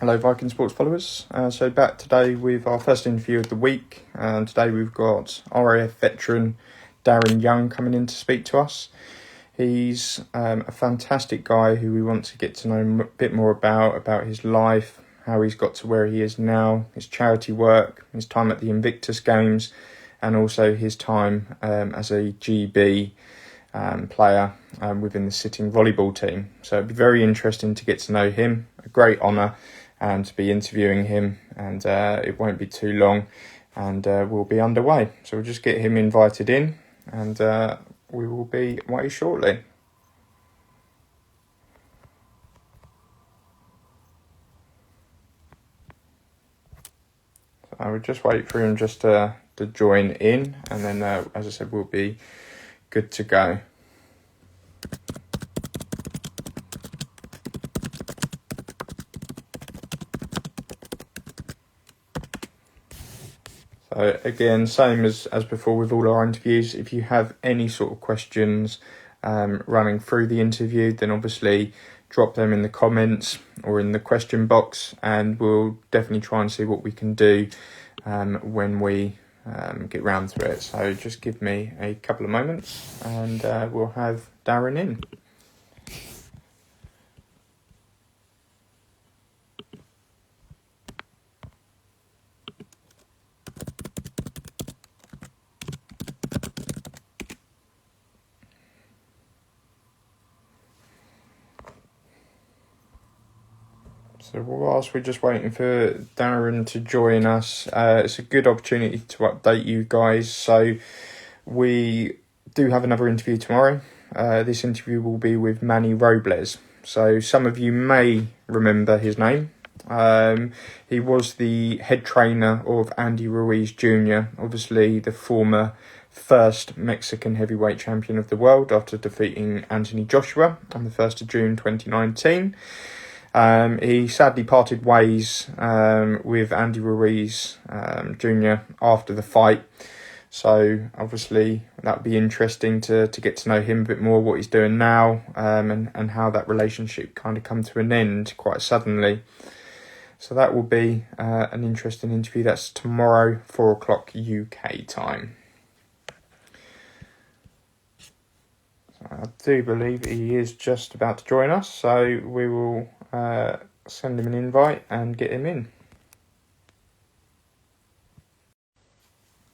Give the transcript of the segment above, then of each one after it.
Hello Viking sports followers. So back today with our first interview of the week. And today we've got RAF veteran Darren Young coming in to speak to us. He's a fantastic guy who we want to get to know a bit more about his life, how he's got to where he is now, his charity work, his time at the Invictus Games, and also his time as a GB player within the sitting volleyball team. So it'd be very interesting to get to know him. A great honour to be interviewing him, and it won't be too long, and we'll be underway. So we'll just get him invited in, and we will be away shortly. So I would just wait for him just to join in, and then as I said, we'll be good to go. So again, same as before with all our interviews, if you have any sort of questions running through the interview, then obviously drop them in the comments or in the question box, and we'll definitely try and see what we can do when we get round to it. So just give me a couple of moments and we'll have Darren in. So whilst we're just waiting for Darren to join us, it's a good opportunity to update you guys. So we do have another interview tomorrow. This interview will be with Manny Robles. So some of you may remember his name. He was the head trainer of Andy Ruiz Jr., obviously the former first Mexican heavyweight champion of the world after defeating Anthony Joshua on the 1st of June 2019. He sadly parted ways with Andy Ruiz Jr. after the fight. So obviously that would be interesting to get to know him a bit more, what he's doing now, and how that relationship kind of come to an end quite suddenly. So that will be an interesting interview. That's tomorrow, 4 o'clock UK time. So I do believe he is just about to join us, so we will send him an invite and get him in.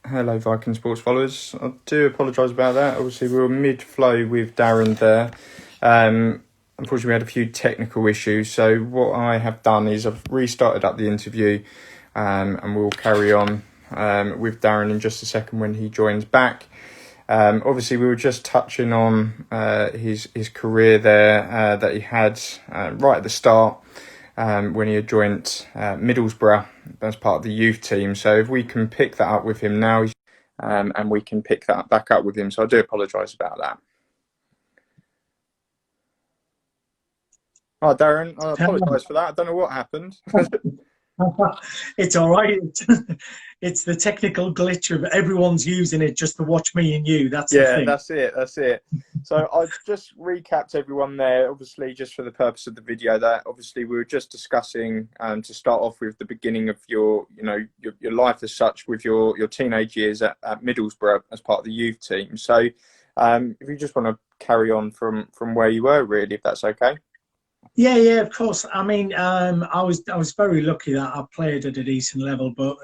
Hello Viking sports followers. I do apologise about that. Obviously we were mid-flow with Darren there. Unfortunately we had a few technical issues, so what I have done is I've restarted up the interview, and we'll carry on with Darren in just a second when he joins back. Obviously we were just touching on his career there that he had right at the start when he had joined Middlesbrough as part of the youth team. So if we can pick that up with him now, and we can pick that back up with him. So I do apologise about that. Oh, Darren, I apologise for that. I don't know what happened. It's all right. It's the technical glitch of everyone's using it just to watch me and you. That's the thing. That's it. So I've just recapped everyone there, obviously, just for the purpose of the video. That obviously we were just discussing to start off with the beginning of your life as such, with your teenage years at Middlesbrough as part of the youth team. So if you just want to carry on from where you were, really, if that's okay. Yeah, of course. I mean, I was very lucky that I played at a decent level, but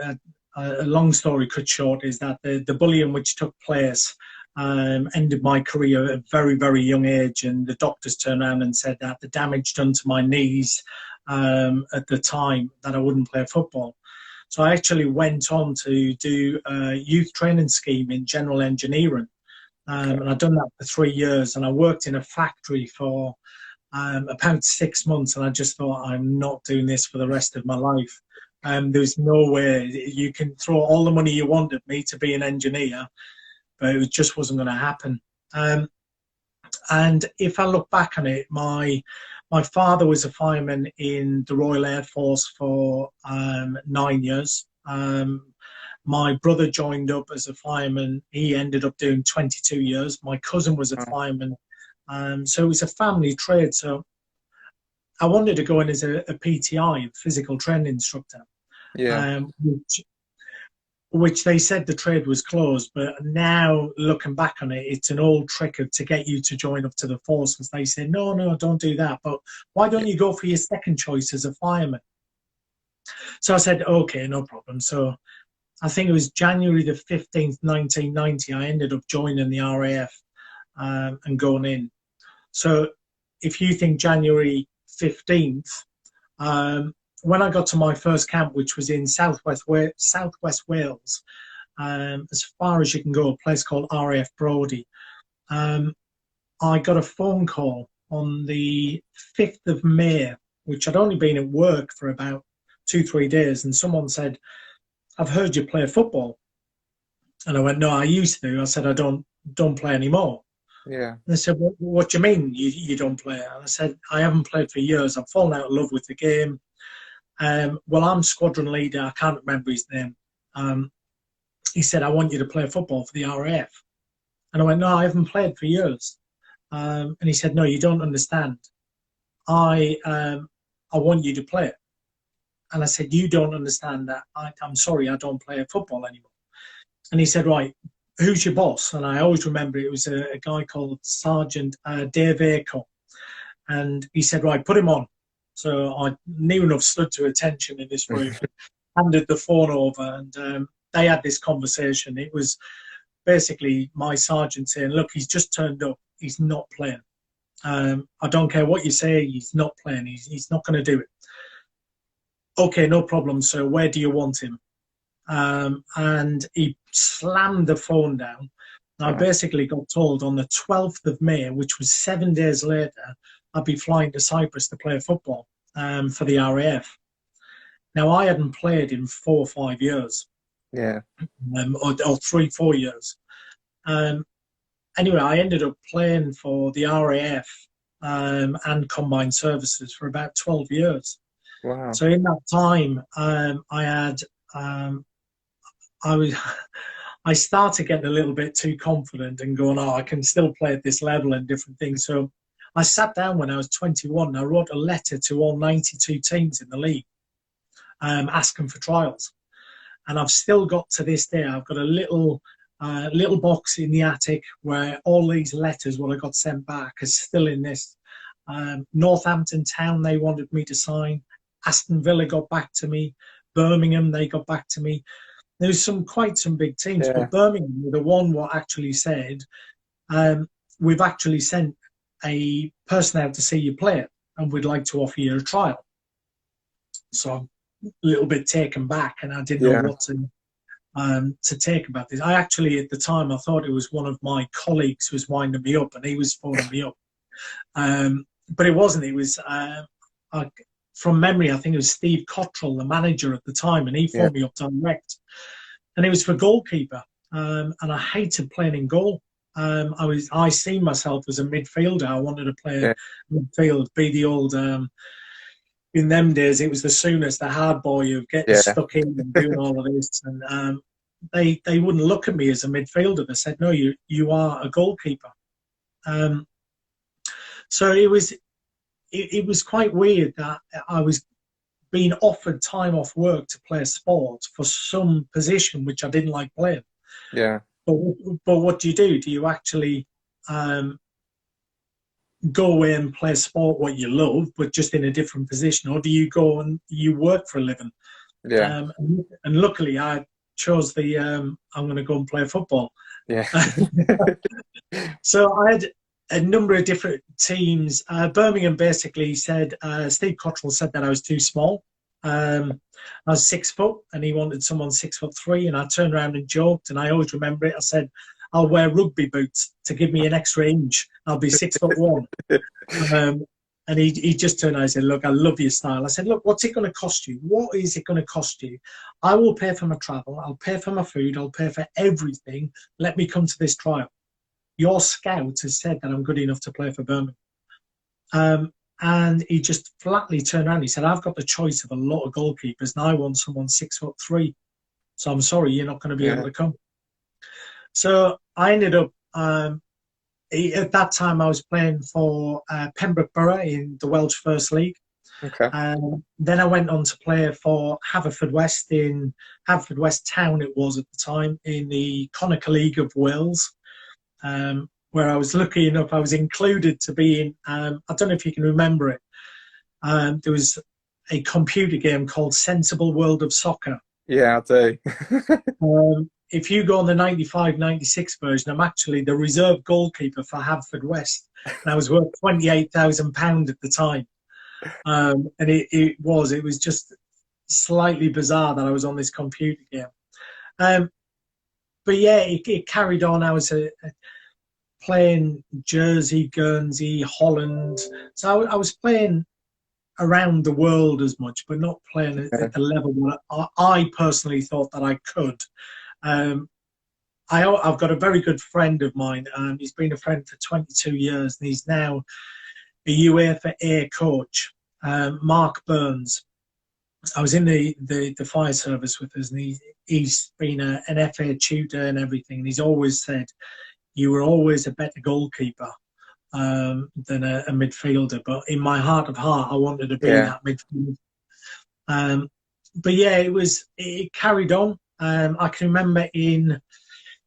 a long story cut short is that the bullying which took place ended my career at a very, very young age, and the doctors turned around and said that the damage done to my knees at the time that I wouldn't play football. So I actually went on to do a youth training scheme in general engineering, and I've done that for 3 years, and I worked in a factory for about 6 months, and I just thought, I'm not doing this for the rest of my life. There's no way. You can throw all the money you want at me to be an engineer, but it just wasn't going to happen. And if I look back on it, my father was a fireman in the Royal Air Force for 9 years. My brother joined up as a fireman. He ended up doing 22 years. My cousin was a fireman. So it was a family trade. So I wanted to go in as a PTI, physical training instructor, Yeah. which they said the trade was closed. But now looking back on it, it's an old trick to get you to join up to the forces. They say, no, no, don't do that. But why don't you go for your second choice as a fireman? So I said, okay, no problem. So I think it was January the 15th, 1990, I ended up joining the RAF and going in. So if you think January 15th, when I got to my first camp, which was in Southwest Wales, as far as you can go, a place called RAF Brodie, I got a phone call on the 5th of May, which I'd only been at work for about 2, 3 days, and someone said, I've heard you play football. And I went, no, I used to. I said, I don't play anymore. Yeah. And they said, what do you mean you don't play? And I said, I haven't played for years. I've fallen out of love with the game. Well, I'm squadron leader. I can't remember his name. He said, I want you to play football for the RAF. And I went, no, I haven't played for years. And he said, no, you don't understand. I want you to play it. And I said, you don't understand that. I'm sorry, I don't play football anymore. And he said, right, who's your boss? And I always remember it was a guy called Sergeant Dave Aco. And he said, right, put him on. So I near enough stood to attention in this room and handed the phone over. And they had this conversation. It was basically my sergeant saying, look, he's just turned up. He's not playing. I don't care what you say. He's not playing. He's not going to do it. Okay, no problem, sir. Where do you want him? And he slammed the phone down. And I basically got told on the 12th of May, which was 7 days later, I'd be flying to Cyprus to play football for the RAF. Now, I hadn't played in 4 or 5 years, Yeah. or 3, 4 years. Anyway, I ended up playing for the RAF and combined services for about 12 years. Wow. So in that time, I had I started getting a little bit too confident and going, oh, I can still play at this level and different things. So I sat down when I was 21. I wrote a letter to all 92 teams in the league, asking for trials. And I've still got to this day, I've got a little box in the attic where all these letters, what I got sent back, is still in this. Northampton Town, they wanted me to sign. Aston Villa got back to me. Birmingham, they got back to me. There's quite some big teams, but Birmingham were the one what actually said, we've actually sent a person out to see you play it, and we'd like to offer you a trial. So I'm a little bit taken back, and I didn't know what to take about this. I actually, at the time, I thought it was one of my colleagues who was winding me up, and he was phoning me up. But it wasn't. It was, from memory, I think it was Steve Cottrell, the manager at the time, and he phoned me up direct. And it was for goalkeeper. And I hated playing in goal. I see myself as a midfielder. I wanted to play midfield, be the old, in them days, it was the soonest, the hard boy of getting stuck in and doing all of this. And they wouldn't look at me as a midfielder. They said, no, you are a goalkeeper. So it was quite weird that I was being offered time off work to play sport for some position which I didn't like playing. Yeah. But what do? Do you actually go away and play sport what you love, but just in a different position, or do you go and you work for a living? Yeah. And luckily, I chose the I'm going to go and play football. Yeah. So I had a number of different teams. Birmingham basically said, Steve Cottrell said that I was too small. I was 6 foot and he wanted someone 6'3", and I turned around and joked, and I always remember it. I said, I'll wear rugby boots to give me an extra inch. I'll be 6'1". And he just turned around and said, look, I love your style. I said, look, what's it going to cost you? What is it going to cost you? I will pay for my travel. I'll pay for my food. I'll pay for everything. Let me come to this trial. Your scout has said that I'm good enough to play for Birmingham. And he just flatly turned around. He said, I've got the choice of a lot of goalkeepers, and I want someone 6'3". So I'm sorry, you're not going to be able to come. So I ended up, at that time, I was playing for Pembroke Borough in the Welsh First League. Okay. Then I went on to play for Haverfordwest Town. It was at the time in the Connacht League of Wales, where I was lucky enough. I was included to be in. I don't know if you can remember it. There was a computer game called Sensible World of Soccer. Yeah, I do. If you go on the 95-96 version, I'm actually the reserve goalkeeper for Haverfordwest, and I was worth £28,000 at the time. And it was just slightly bizarre that I was on this computer game. But yeah, it carried on. I was playing Jersey, Guernsey, Holland. So I was playing around the world as much, but not playing Yeah. at the level that I personally thought that I could. I've got a very good friend of mine. He's been a friend for 22 years, and he's now a UEFA A coach, Mark Burns. I was in the fire service with us, and he's been an FA tutor and everything. And he's always said, you were always a better goalkeeper than a midfielder. But in my heart of heart, I wanted to be Yeah. that midfielder. But yeah, it carried on. I can remember in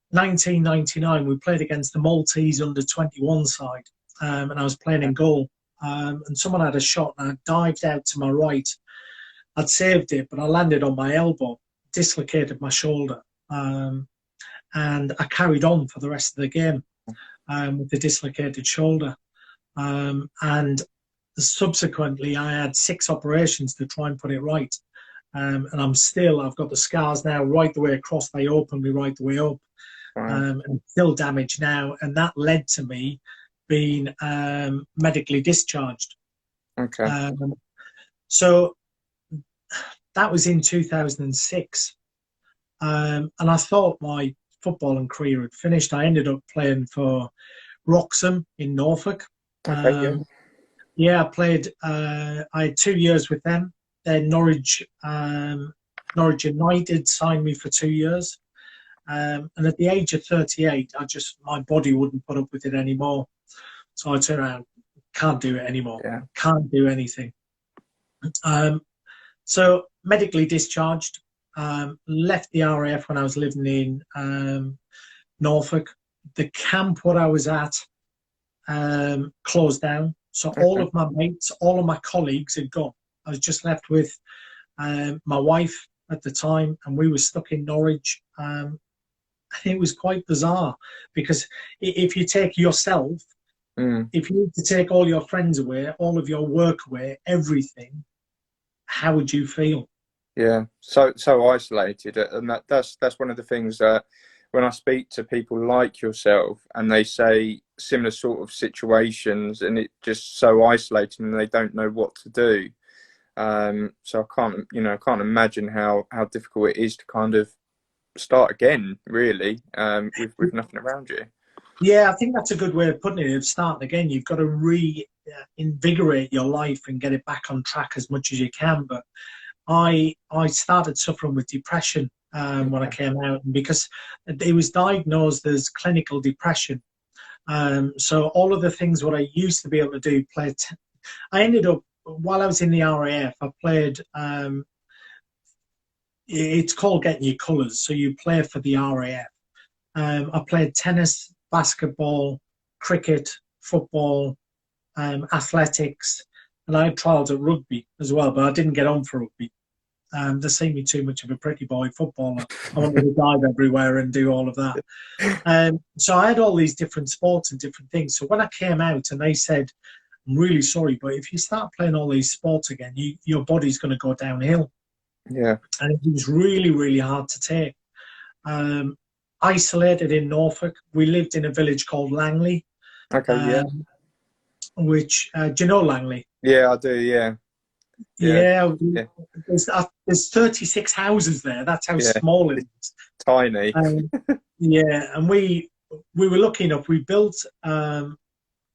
1999, we played against the Maltese under-21 side, and I was playing in goal. And someone had a shot, and I dived out to my right. I'd saved it, but I landed on my elbow, dislocated my shoulder, and I carried on for the rest of the game with the dislocated shoulder. And subsequently, I had 6 operations to try and put it right. And I've got the scars now right the way across. They opened me right the way up. Wow. And still damaged now. And that led to me being medically discharged. Okay. So that was in 2006. And I thought my footballing career had finished. I ended up playing for Wroxham in Norfolk. Okay. Yeah, I played. I had 2 years with them. Then Norwich United signed me for 2 years. And at the age of 38, my body wouldn't put up with it anymore. So I turned around, can't do it anymore. Yeah. Can't do anything. So medically discharged, left the RAF when I was living in Norfolk. The camp where I was at closed down. So all of my mates, all of my colleagues had gone. I was just left with my wife at the time, and we were stuck in Norwich. It was quite bizarre because if you take yourself, if you need to take all your friends away, all of your work away, everything, how would you feel? Yeah, so isolated, and that's one of the things that when I speak to people like yourself, and they say similar sort of situations, and it just so isolating, and they don't know what to do. So I can't imagine how difficult it is to kind of start again, really, with nothing around you. Yeah, I think that's a good way of putting it. Starting again, you've got to reinvigorate your life and get it back on track as much as you can. But I started suffering with depression when I came out, because it was diagnosed as clinical depression. So all of the things what I used to be able to do, I ended up, while I was in the RAF, I played. It's called getting your colours. So you play for the RAF. I played tennis, basketball, cricket, football, athletics, and I had trials at rugby as well, but I didn't get on for rugby. They see me too much of a pretty boy footballer. I wanted to dive everywhere and do all of that. So I had all these different sports and different things. So when I came out and they said, I'm really sorry, but if you start playing all these sports again, your body's going to go downhill. Yeah. And it was really, really hard to take. Isolated in Norfolk. We lived in a village called Langley. Okay. Yeah. Which, do you know Langley? Yeah, I do. Yeah. Yeah. Yeah. There's 36 houses there. That's how small it is. Tiny. Yeah, and we were lucky enough. We built.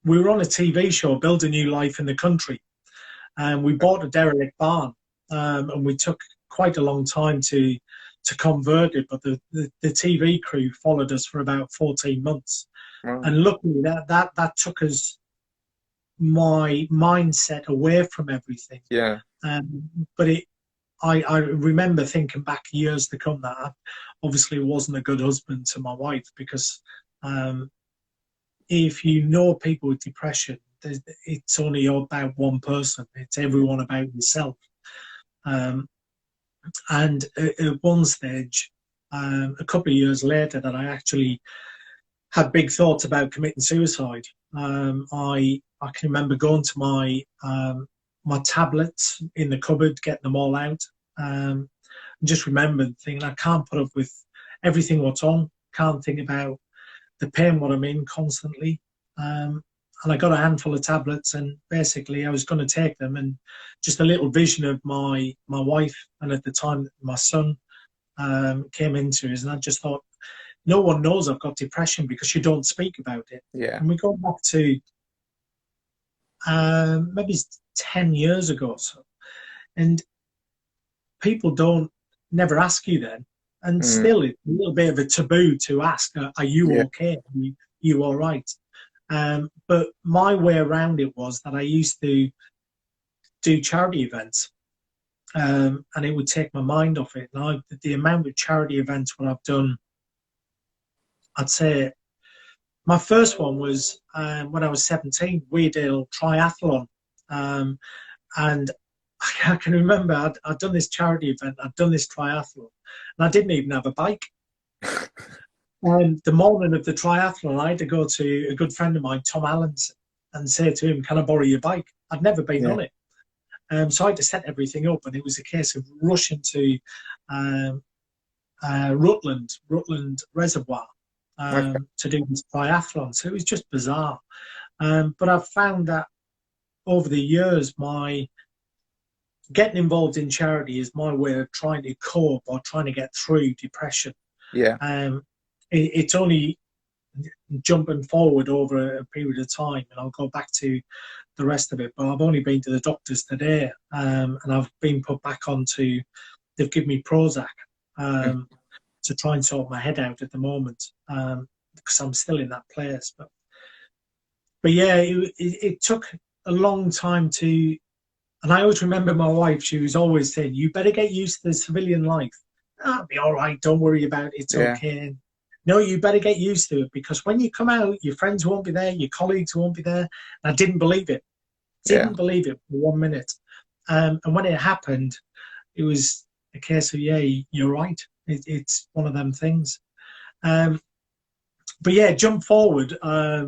We were on a TV show, Build a New Life in the Country, and we bought a derelict barn, and we took quite a long time to convert it. But the TV crew followed us for about 14 months, Wow. and luckily that took us my mindset away from everything. Yeah. But I remember thinking back years to come that I obviously wasn't a good husband to my wife, because if you know people with depression, it's only about one person. It's everyone about yourself. And at one stage, a couple of years later, that I actually had big thoughts about committing suicide. I can remember going to my tablets in the cupboard, getting them all out. And just remember thinking, I can't put up with everything what's on. Can't think about the pain what I'm in constantly. And I got a handful of tablets, and basically I was going to take them, and just a little vision of my wife, and at the time my son, came into us, and I just thought, no one knows I've got depression because you don't speak about it. Yeah. And we go back to maybe 10 years ago or so, and people don't never ask you then, and still it's a little bit of a taboo to ask, are you Yeah. okay? Are you all right? But my way around it was that I used to do charity events, and it would take my mind off it. And the amount of charity events what I've done, I'd say my first one was when I was 17, Weardale Triathlon. And I can remember I'd done this charity event, I'd done this triathlon, and I didn't even have a bike. And the morning of the triathlon, I had to go to a good friend of mine, Tom Allen's, and say to him, can I borrow your bike? I'd never been on it. So I had to set everything up, and it was a case of rushing to Rutland Reservoir to do this triathlon. So it was just bizarre. But I've found that over the years, my getting involved in charity is my way of trying to cope or trying to get through depression. Yeah. It's only jumping forward over a period of time, and I'll go back to the rest of it. But I've only been to the doctors today, and I've been put back onto. They've given me Prozac to try and sort my head out at the moment, because I'm still in that place. But yeah, it took a long time to. And I always remember my wife. She was always saying, "You better get used to the civilian life. I'll be all right. Don't worry about it. It's okay." No, you better get used to it, because when you come out, your friends won't be there, your colleagues won't be there. And I didn't believe it. Didn't believe it for 1 minute. And when it happened, it was a case of, yeah, you're right. It's one of them things. But yeah, jump forward. I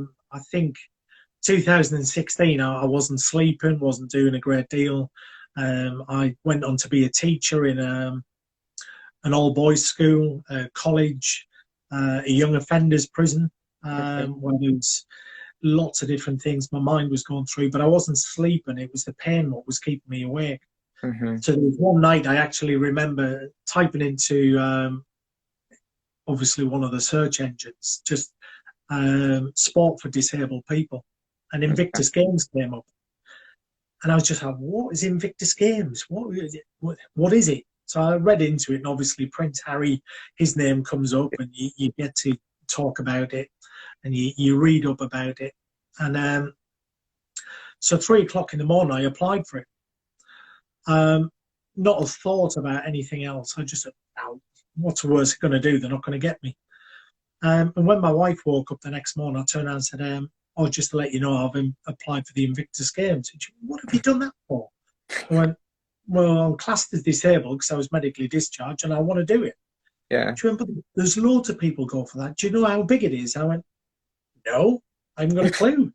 think 2016, I wasn't sleeping, wasn't doing a great deal. I went on to be a teacher in an all-boys school, college, a young offenders prison, where there was lots of different things my mind was going through, but I wasn't sleeping. It was the pain what was keeping me awake. So there was one night I actually remember typing into, obviously one of the search engines, just sport for disabled people, and Invictus Games came up. And I was just like, what is Invictus Games? What is it? So I read into it, and obviously Prince Harry, his name comes up, and you get to talk about it, and you read up about it. And so 3 o'clock in the morning, I applied for it. Not a thought about anything else. I just said, oh, what's the worst they're going to do? They're not going to get me. And when my wife woke up the next morning, I turned around and said, oh, just to let you know, I've applied for the Invictus Games. And she went, what have you done that for? I went, well, I'm classed as disabled because I was medically discharged, and I want to do it. Yeah. She went, but there's loads of people go for that. Do you know how big it is? I went, no, I haven't got a clue.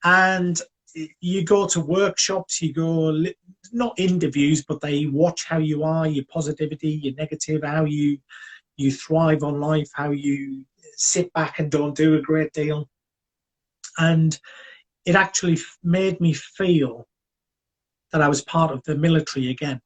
And you go to workshops, you go, not interviews, but they watch how you are, your positivity, your negative, how you thrive on life, how you sit back and don't do a great deal. And it actually made me feel that I was part of the military again.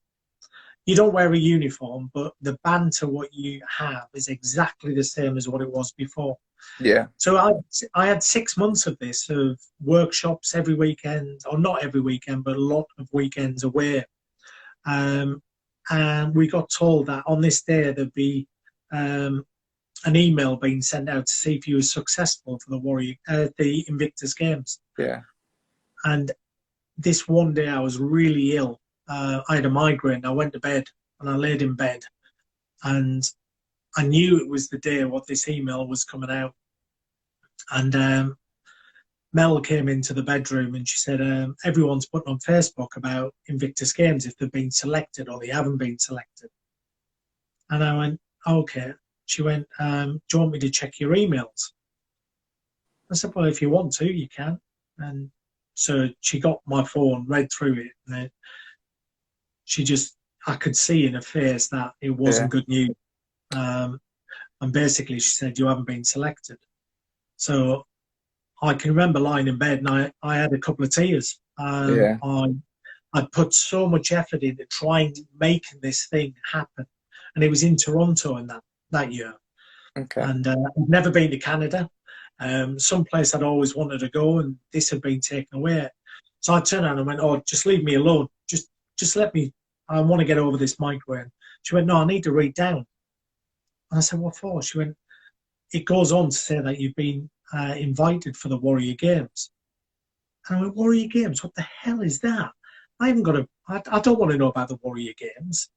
You don't wear a uniform, but the banter what you have is exactly the same as what it was before. Yeah. So I had 6 months of this, of workshops every weekend, or not every weekend, but a lot of weekends away. And we got told that on this day there'd be a an email being sent out to see if you were successful for the Invictus Games. Yeah. And this one day I was really ill. I had a migraine. I went to bed and I laid in bed, and I knew it was the day what this email was coming out. And Mel came into the bedroom and she said, everyone's putting on Facebook about Invictus Games, if they've been selected or they haven't been selected. And I went, okay. She went, do you want me to check your emails? I said, well, if you want to, you can. And so she got my phone, read through it, and then I could see in her face that it wasn't good news. And basically she said, you haven't been selected. So I can remember lying in bed and I had a couple of tears. I put so much effort into trying to make this thing happen. And it was in Toronto in that year. Okay. And I'd never been to Canada. Someplace I'd always wanted to go, and this had been taken away. So I turned around and went, oh, just leave me alone. Just let me, I want to get over this migraine. She went, no, I need to read down. And I said, what for? She went, it goes on to say that you've been invited for the Warrior Games. And I went, Warrior Games? What the hell is that? I don't want to know about the Warrior Games.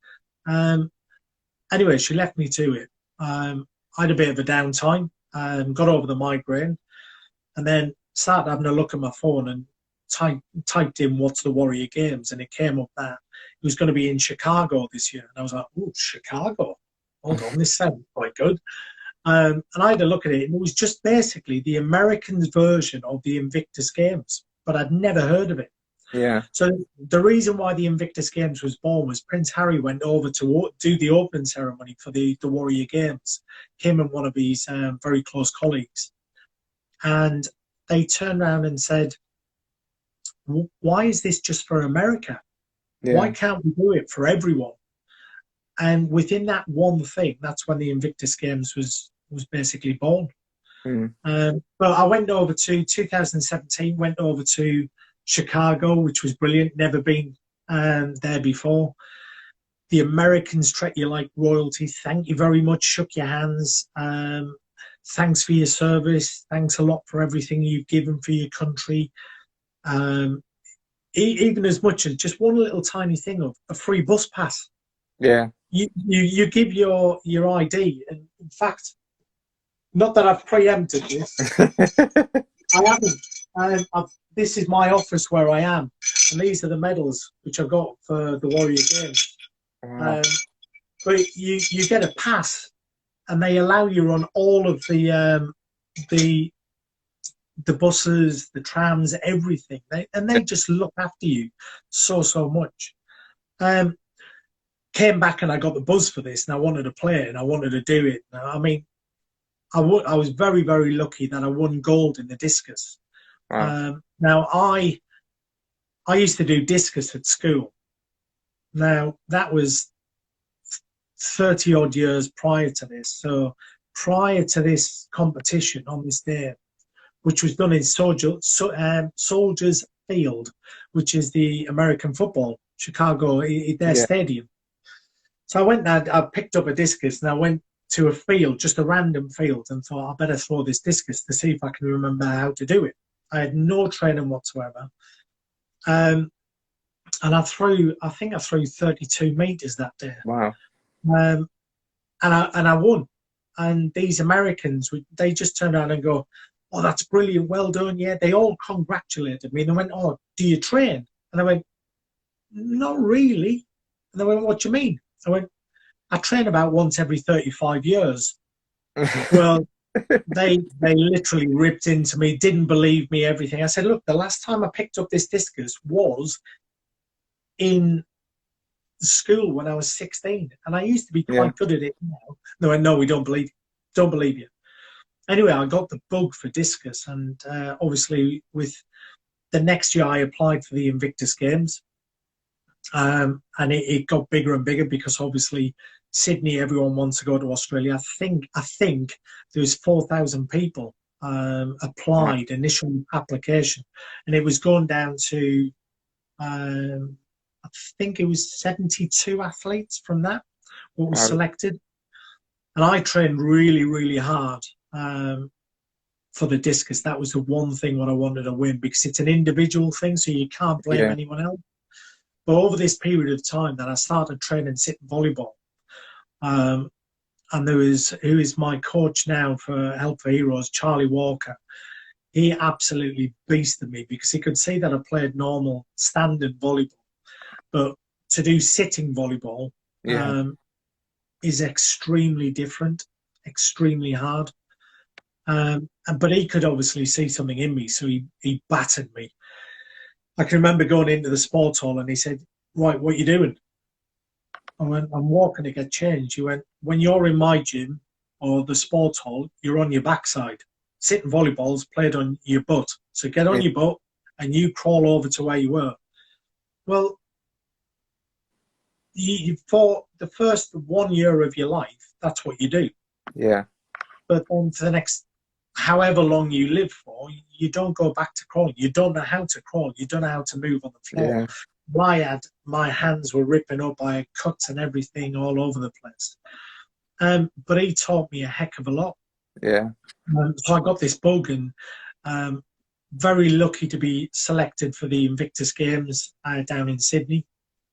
Anyway, she left me to it. I had a bit of a downtime, got over the migraine, and then started having a look at my phone and typed in what's the Warrior Games, and it came up that it was going to be in Chicago this year. And I was like, oh, Chicago? Hold on, this sounds quite good. And I had a look at it, and it was just basically the Americans' version of the Invictus Games, but I'd never heard of it. Yeah. So the reason why the Invictus Games was born was Prince Harry went over to do the opening ceremony for the Warrior Games, him and one of his very close colleagues. And they turned around and said, why is this just for America? Yeah. Why can't we do it for everyone? And within that one thing, that's when the Invictus Games was basically born. But I went over to 2017, went over to Chicago, which was brilliant. Never been there before. The Americans treat you like royalty. Thank you very much. Shook your hands. Thanks for your service. Thanks a lot for everything you've given for your country. Even as much as just one little tiny thing of a free bus pass. Yeah. You give your ID, and in fact, not that I've preempted this, I haven't. This is my office where I am, and these are the medals which I've got for the Warrior Games. Wow. But you get a pass, and they allow you on all of the buses, the trams, everything. They just look after you so much. Came back and I got the buzz for this, and I wanted to play it and I wanted to do it. I mean, I was very, very lucky that I won gold in the discus. Wow. Now, I used to do discus at school. Now, that was 30 odd years prior to this. So prior to this competition on this day, which was done in Soldiers Field, which is the American football, Chicago, their stadium. So I went there, I picked up a discus, and I went to a field, just a random field, and thought, I better throw this discus to see if I can remember how to do it. I had no training whatsoever. And I think I threw 32 meters that day. Wow. And I won. And these Americans, they just turned around and go, oh, that's brilliant, well done. Yeah, they all congratulated me. And they went, oh, do you train? And I went, not really. And they went, what do you mean? I went, I train about once every 35 years. Well, they literally ripped into me, didn't believe me, everything. I said, look, the last time I picked up this discus was in school when I was 16. And I used to be quite good at it now. They went, no, we don't believe you. Anyway, I got the bug for discus. And obviously, with the next year, I applied for the Invictus Games. And it got bigger and bigger because obviously Sydney, everyone wants to go to Australia. I think there was 4,000 people applied, initial application, and it was going down to I think it was 72 athletes from that what was selected. And I trained really, really hard for the discus. That was the one thing what I wanted to win, because it's an individual thing, so you can't blame Yeah. anyone else. But over this period of time that I started training sitting volleyball, um, and there was who is my coach now for Help for Heroes, Charlie Walker. He absolutely beasted me because he could see that I played normal standard volleyball, but to do sitting volleyball Yeah. is extremely different, extremely hard. But he could obviously see something in me, so he battered me. I can remember going into the sports hall and he said, "Right, what are you doing?" I went, "I'm walking to get changed." He went, "When you're in my gym or the sports hall, you're on your backside. Sitting volleyball's played on your butt. So get on Yeah. your butt and you crawl over to where you were." Well, for the first 1 year of your life, that's what you do. Yeah. But then for the next however long you live for, you don't go back to crawling. You don't know how to crawl. You don't know how to move on the floor. Yeah. My hands were ripping up. I had cuts and everything all over the place. But he taught me a heck of a lot. Yeah. So I got this bug, and very lucky to be selected for the Invictus Games down in Sydney.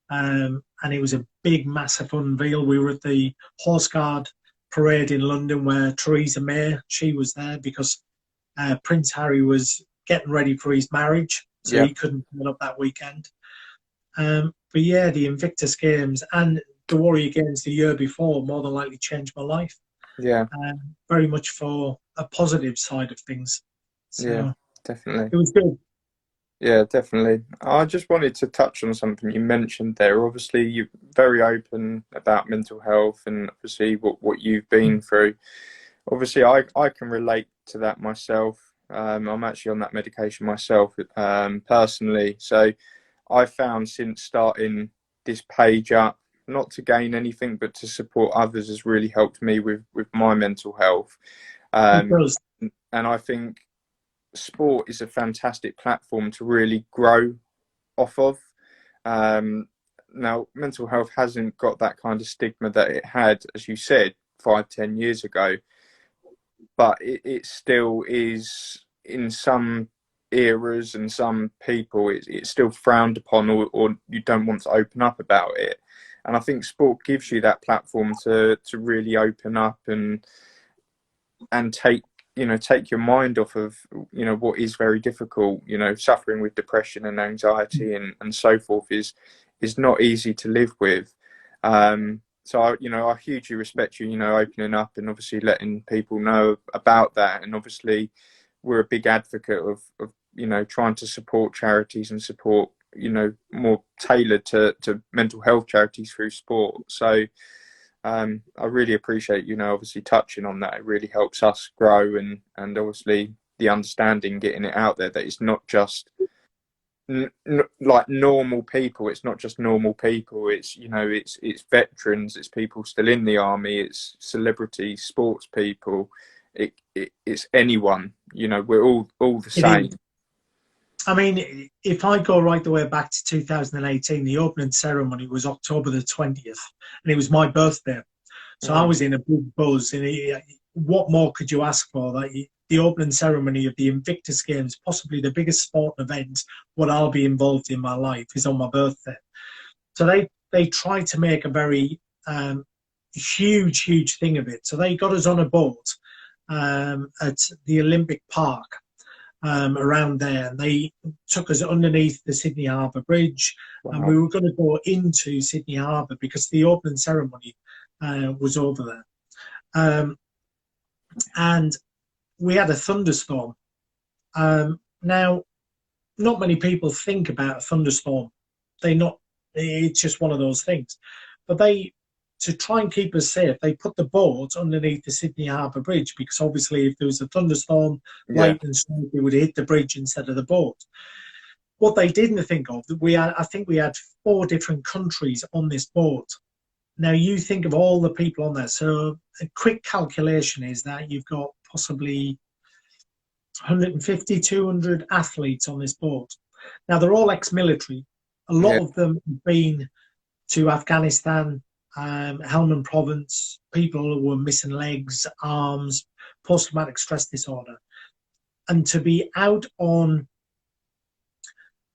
And it was a big, massive unveil. We were at the Horse Guard parade in London where Theresa May, she was there because Prince Harry was getting ready for his marriage, so Yeah. he couldn't turn up that weekend. But yeah, the Invictus Games and the Warrior Games the year before more than likely changed my life, Yeah. very much for a positive side of things. Yeah. So Definitely. it was good. Yeah, definitely. I just wanted to touch on something you mentioned there. Obviously, you're very open about mental health and obviously what you've been through. Obviously, I can relate to that myself. I'm actually on that medication myself, personally. So I found since starting this page up, not to gain anything, but to support others has really helped me with my mental health. It Um, does. and I think sport is a fantastic platform to really grow off of. Um, Now, mental health hasn't got that kind of stigma that it had, as you said, 5, 10 years ago, but it still is in some eras and some people, it's still frowned upon, or you don't want to open up about it. And I think sport gives you that platform to really open up and take your mind off of what is very difficult. Suffering with depression and anxiety and so forth is not easy to live with. So I hugely respect you, opening up and obviously letting people know about that. And obviously we're a big advocate of trying to support charities and support more tailored to mental health charities through sport. So I really appreciate obviously touching on that. It really helps us grow, and obviously the understanding, getting it out there that it's not just like normal people. It's not just normal people. It's veterans. It's people still in the army. It's celebrities, sports people. It's anyone. We're all the It is. same. I mean, if I go right the way back to 2018, the opening ceremony was October the 20th, and it was my birthday. So I Wow. was in a big buzz. And what more could you ask for? The opening ceremony of the Invictus Games, possibly the biggest sport event what I'll be involved in my life, is on my birthday. So they tried to make a very huge thing of it. So they got us on a boat at the Olympic Park around there. And they took us underneath the Sydney Harbour Bridge, and we Wow. were going to go into Sydney Harbour because the opening ceremony was over there. And we had a thunderstorm. Now, not many people think about a thunderstorm. It's just one of those things. But to try and keep us safe, they put the boat underneath the Sydney Harbour Bridge because obviously if there was a thunderstorm, Yeah. lightning strike, it would hit the bridge instead of the boat. What they didn't think of, I think we had 4 different countries on this boat. Now you think of all the people on there. So a quick calculation is that you've got possibly 150, 200 athletes on this boat. Now they're all ex-military. A lot Yeah. of them have been to Afghanistan, Helmand Province, people who were missing legs, arms, post-traumatic stress disorder. And to be out on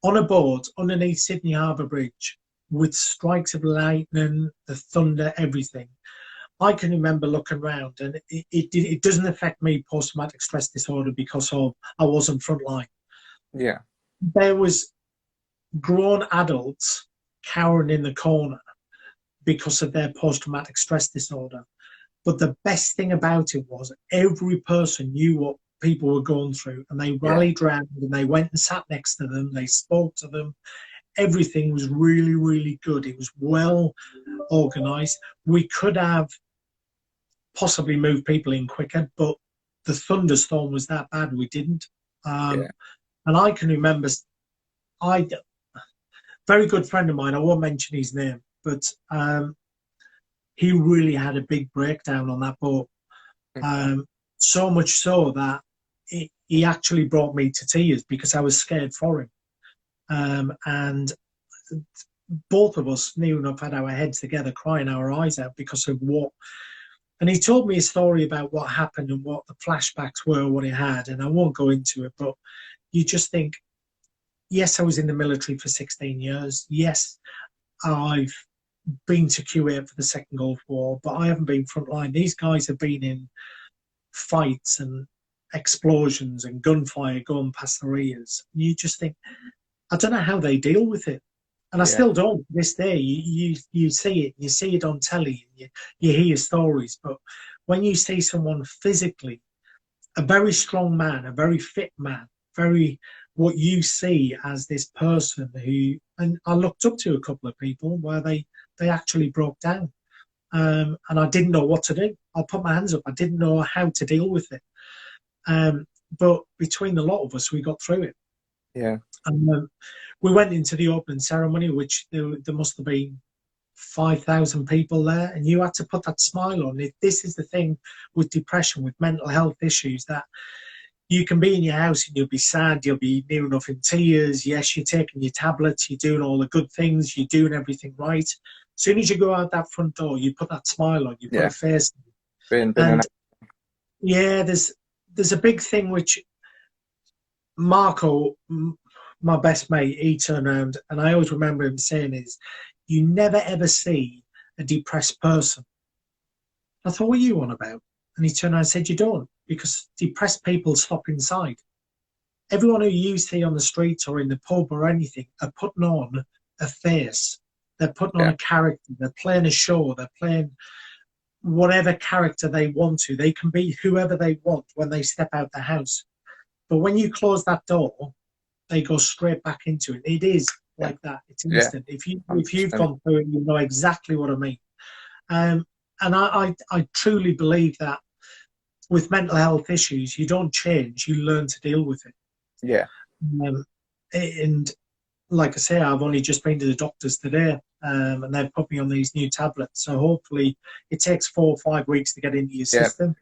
a boat underneath Sydney Harbour Bridge with strikes of lightning, the thunder, everything. I can remember looking around, and it doesn't affect me post-traumatic stress disorder because of I wasn't frontline. Yeah. There was grown adults cowering in the corner because of their post-traumatic stress disorder. But the best thing about it was every person knew what people were going through, and they Yeah. rallied around and they went and sat next to them. They spoke to them. Everything was really, really good. It was well organized. We could have possibly moved people in quicker, but the thunderstorm was that bad we didn't. Yeah. And I can remember, I very good friend of mine. I won't mention his name, but he really had a big breakdown on that boat. So much so that he actually brought me to tears because I was scared for him. And both of us near enough had our heads together, crying our eyes out because of what. And he told me a story about what happened and what the flashbacks were, what he had. And I won't go into it, but you just think, yes, I was in the military for 16 years. Yes, I've been to Kuwait for the Second Gulf War, but I haven't been frontline. These guys have been in fights and explosions and gunfire going past their ears. You just think, I don't know how they deal with it. And I still don't to this day. You see it, you see it on telly, and you hear stories. But when you see someone physically, a very strong man, a very fit man, very what you see as this person who, and I looked up to a couple of people where they actually broke down. And I didn't know what to do. I'll put my hands up. I didn't know how to deal with it. But between the lot of us, we got through it. Yeah. And we went into the opening ceremony, which there must have been 5,000 people there, and you had to put that smile on. This is the thing with depression, with mental health issues, that you can be in your house and you'll be sad, you'll be near enough in tears. Yes, you're taking your tablets, you're doing all the good things, you're doing everything right. As soon as you go out that front door, you put that smile on, you put a face on. And yeah, there's a big thing which Marco, my best mate, he turned around, and I always remember him saying is, you never ever see a depressed person. I thought, what are you on about? And he turned around and said, you don't, because depressed people stop inside. Everyone who you see on the streets or in the pub or anything are putting on a face. They're putting on a character. They're playing a show. They're playing whatever character they want to. They can be whoever they want when they step out the house. But when you close that door, they go straight back into it. It is like that. It's instant. If you've gone through it, you know exactly what I mean. And I truly believe that with mental health issues, you don't change, you learn to deal with it. Yeah. And like I say, I've only just been to the doctors today, and they've put me on these new tablets. So hopefully it takes 4 or 5 weeks to get into your system.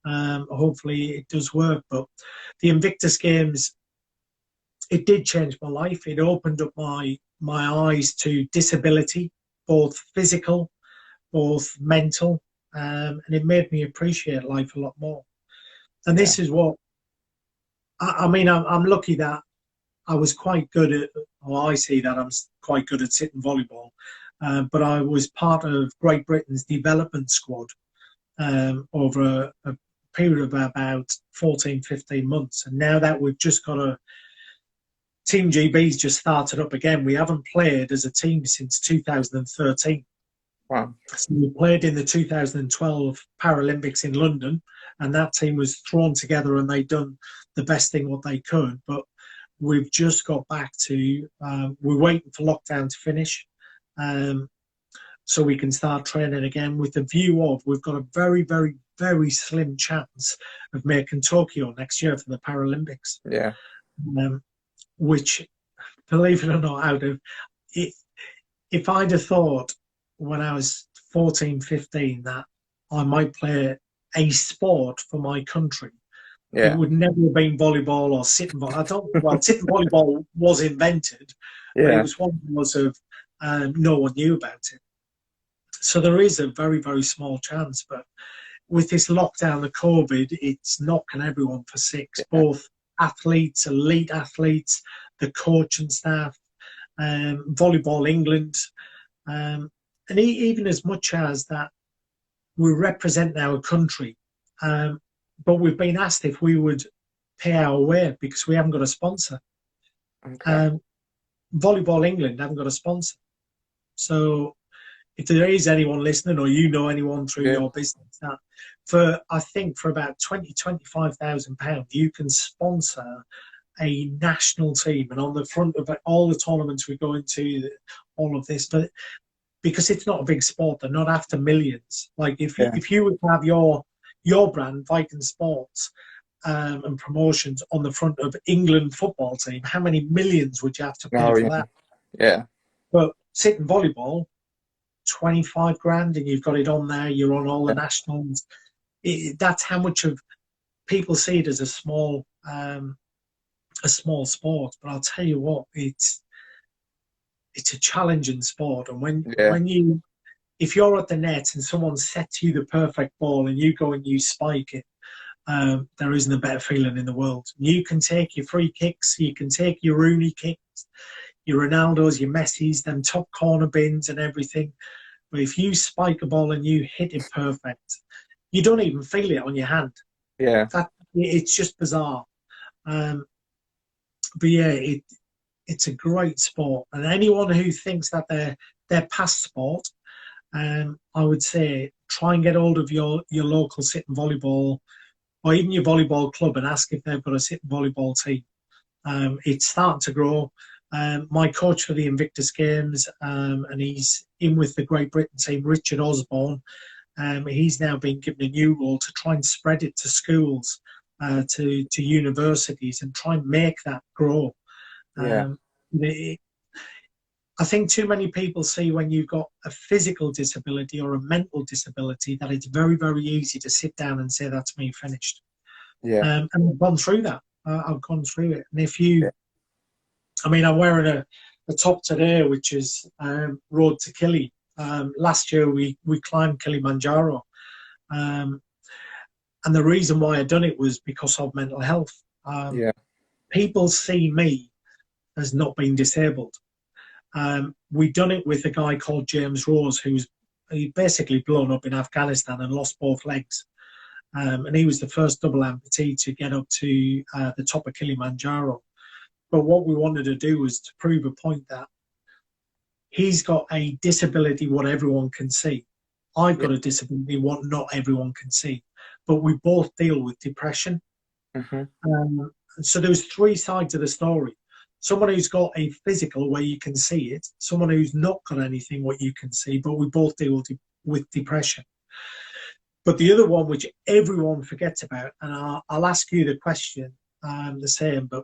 Hopefully it does work. But the Invictus Games, it did change my life. It opened up my eyes to disability, both physical, both mental, and it made me appreciate life a lot more. And this is what I mean. I'm lucky that I was quite good at, or I see that I'm quite good at sitting volleyball. But I was part of Great Britain's development squad over a period of about 14, 15 months. And now that we've just got Team GB's just started up again. We haven't played as a team since 2013. Wow. So we played in the 2012 Paralympics in London, and that team was thrown together and they'd done the best thing what they could. But we've just got back to, we're waiting for lockdown to finish so we can start training again with the view of we've got a very, very, very slim chance of making Tokyo next year for the Paralympics. Yeah. Which, believe it or not, out of it, if I'd have thought when I was 14, 15 that I might play a sport for my country, it would never have been volleyball or sitting volleyball. Sitting volleyball was invented, but it was one of those of no one knew about it. So there is a very, very small chance. But with this lockdown of COVID, it's knocking everyone for six, Yeah. both athletes, elite athletes, the coach and staff, Volleyball England, and even as much as that we represent our country, but we've been asked if we would pay our way because we haven't got a sponsor. Okay. Um, Volleyball England haven't got a sponsor. So if there is anyone listening or you know anyone through Yeah. your business that for, I think for about £25,000, you can sponsor a national team. And on the front of all the tournaments we go into, all of this, but because it's not a big sport, they're not after millions. Like Yeah. if you would have your brand, Viking Sports, and promotions on the front of England football team, how many millions would you have to pay Oh for yeah. that? Yeah. But sitting volleyball, 25 grand, and you've got it on there. You're on all the Yeah. nationals. That's how much of people see it as a small sport. But I'll tell you what, it's a challenging sport. And Yeah. if you're at the net and someone sets you the perfect ball and you go and you spike it, there isn't a better feeling in the world. You can take your free kicks, you can take your Rooney kicks, your Ronaldos, your Messis, them top corner bins and everything. But if you spike a ball and you hit it perfect, you don't even feel it on your hand. Yeah. It's just bizarre. But yeah, it's a great sport, and anyone who thinks that they're past sport, I would say try and get hold of your local sitting volleyball or even your volleyball club and ask if they've got a sitting volleyball team. It's starting to grow. My coach for the Invictus Games, and he's in with the Great Britain team, Richard Osborne. He's now been given a new role to try and spread it to schools, to universities, and try and make that grow. Yeah. It, I think too many people see when you've got a physical disability or a mental disability that it's very, very easy to sit down and say, that's me finished. Yeah. And I've gone through that. I've gone through it. And Yeah. I mean, I'm wearing a top today, which is Road to Kili. Last year, we climbed Kilimanjaro. And the reason why I done it was because of mental health. Yeah. People see me as not being disabled. We done it with a guy called James Rose, he basically blown up in Afghanistan and lost both legs. And he was the first double amputee to get up to the top of Kilimanjaro. But what we wanted to do was to prove a point that he's got a disability what everyone can see. I've Yeah. got a disability what not everyone can see. But we both deal with depression. Mm-hmm. So there's three sides of the story. Someone who's got a physical where you can see it, someone who's not got anything what you can see, but we both deal with depression. But the other one, which everyone forgets about, and I'll ask you the question, the same, but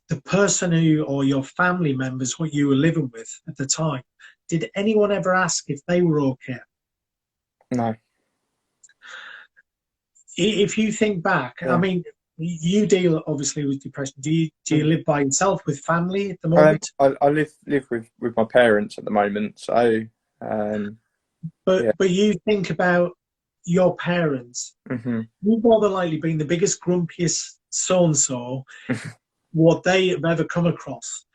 the person who, or your family members, what you were living with at the time, did anyone ever ask if they were okay? No. If you think back, I Yeah. mean, you deal obviously with depression. Do you live by yourself with family at the moment? I live with my parents at the moment, so But yeah. you think about your parents. Mm-hmm. You've more than likely been the biggest, grumpiest so and so what they have ever come across.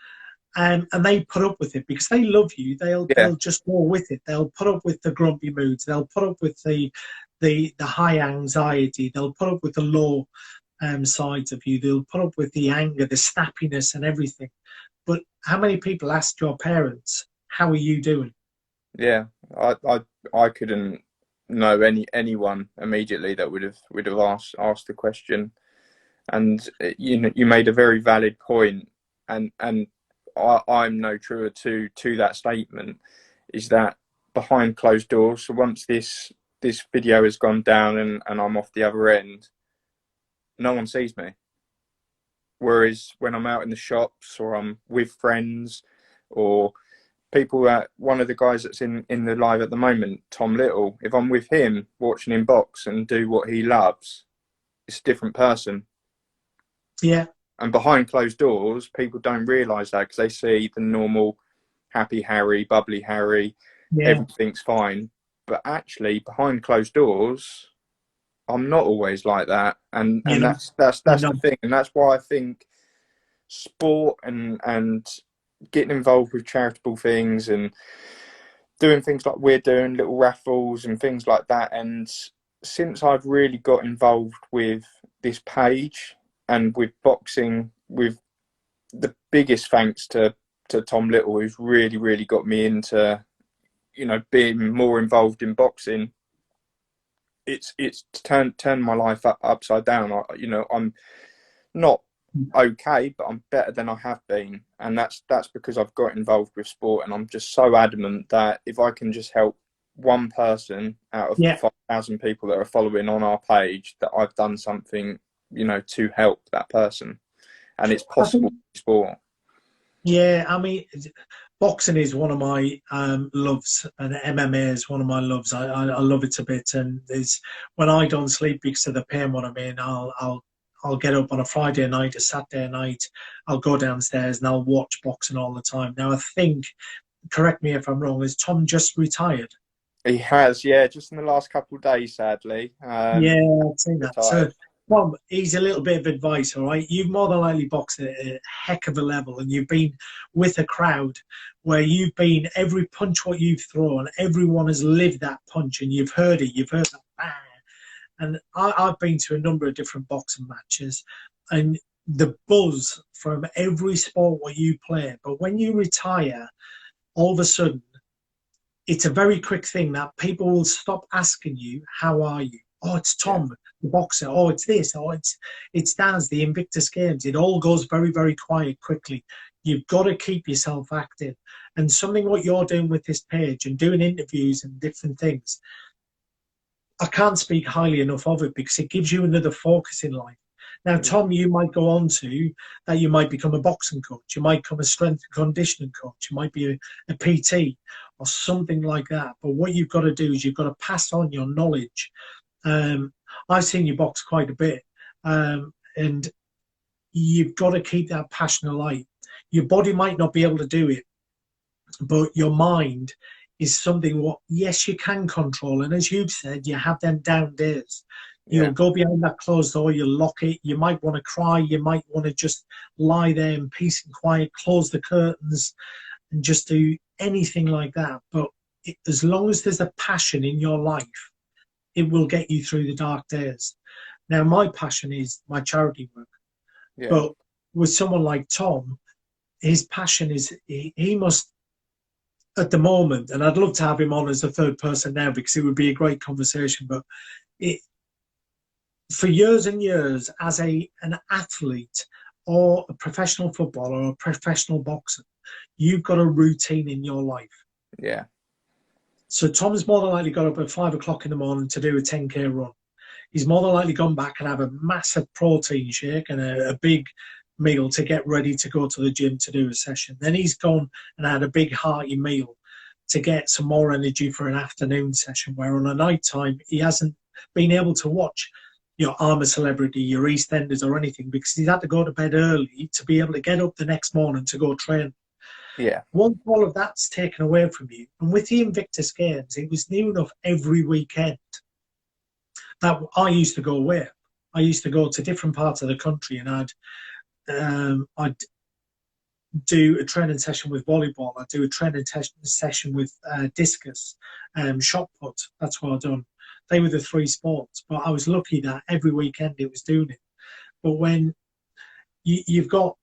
And they put up with it because they love you. Yeah. They'll just go with it. They'll put up with the grumpy moods. They'll put up with the high anxiety. They'll put up with the low sides of you. They'll put up with the anger, the snappiness, and everything. But how many people asked your parents, "How are you doing?" Yeah. I couldn't know anyone immediately that would have asked the question. And you made a very valid point, and I'm no truer to that statement. Is that behind closed doors? So once this video has gone down and I'm off the other end, no one sees me. Whereas when I'm out in the shops or I'm with friends or people that one of the guys that's in the live at the moment, Tom Little, if I'm with him watching him box and do what he loves, it's a different person. Yeah, And behind closed doors, people don't realise that because they see the normal happy Harry, bubbly Harry, yeah, everything's fine. but actually behind closed doors, I'm not always like that, You and know, that's you the know, thing, and that's why I think sport and getting involved with charitable things and doing things like we're doing, little raffles and things like that. And since I've really got involved with this page and with boxing, with the biggest thanks to Tom Little, who's really got me into, being more involved in boxing. It's turned my life upside down. I'm not okay, but I'm better than I have been, and that's because I've got involved with sport, and I'm just so adamant that if I can just help one person out of the yeah. 5,000 people that are following on our page, that I've done something, to help that person, and it's I possible think, in sport. yeah, I mean, boxing is one of my loves, and MMA is one of my loves. I love it a bit, and there's when I don't sleep because of the pain what I'm in, I'll get up on a Friday night, a Saturday night, I'll go downstairs and I'll watch boxing all the time. Now I think, correct me if I'm wrong, is Tom just retired? He has, yeah, just in the last couple of days, sadly, Yeah, I've seen that. So, retired. Tom, he's a little bit of advice, all right? You've more than likely boxed at a heck of a level, and you've been with a crowd where you've been every punch what you've thrown, everyone has lived that punch, and you've heard that bang. And I've been to a number of different boxing matches, and the buzz from every sport what you play. But when you retire, all of a sudden, it's a very quick thing that people will stop asking you, "How are you?" Oh, it's Yeah, Tom, the boxer. Oh, it's this. Oh, it's Dan's, the Invictus Games. It all goes very quiet quickly. You've got to keep yourself active. And something what you're doing with this page and doing interviews and different things, I can't speak highly enough of it because it gives you another focus in life. Now, yeah, Tom, you might go on to that. You might become a boxing coach. You might become a strength and conditioning coach. You might be a PT or something like that. But what you've got to do is you've got to pass on your knowledge. I've seen you box quite a bit, and you've got to keep that passion alive. Your body might not be able to do it, but your mind is something what yes you can control. And as you've said, you have them down days. You'll yeah, go behind that closed door, you'll lock it, you might want to cry, you might want to just lie there in peace and quiet, close the curtains and just do anything like that. But as long as there's a passion in your life, it will get you through the dark days. Now my passion is my charity work, yeah, but with someone like Tom, his passion is he must at the moment, and I'd love to have him on as a third person now because it would be a great conversation. But it, for years and years, as an athlete or a professional footballer or a professional boxer, you've got a routine in your life. yeah, So Tom's more than likely got up at 5 o'clock in the morning to do a 10K run. He's more than likely gone back and have a massive protein shake and a big meal to get ready to go to the gym to do a session. Then he's gone and had a big hearty meal to get some more energy for an afternoon session, where on a night time he hasn't been able to watch your I'm a Celebrity, your EastEnders or anything because he's had to go to bed early to be able to get up the next morning to go train. yeah, Once all of that's taken away from you, and with the Invictus Games, it was near enough every weekend that I used to go away. I used to go to different parts of the country, and I'd do a training session with volleyball. I'd do a training session with discus, shot put. That's what I'd done. They were the three sports, but I was lucky that every weekend it was doing it. But when you've got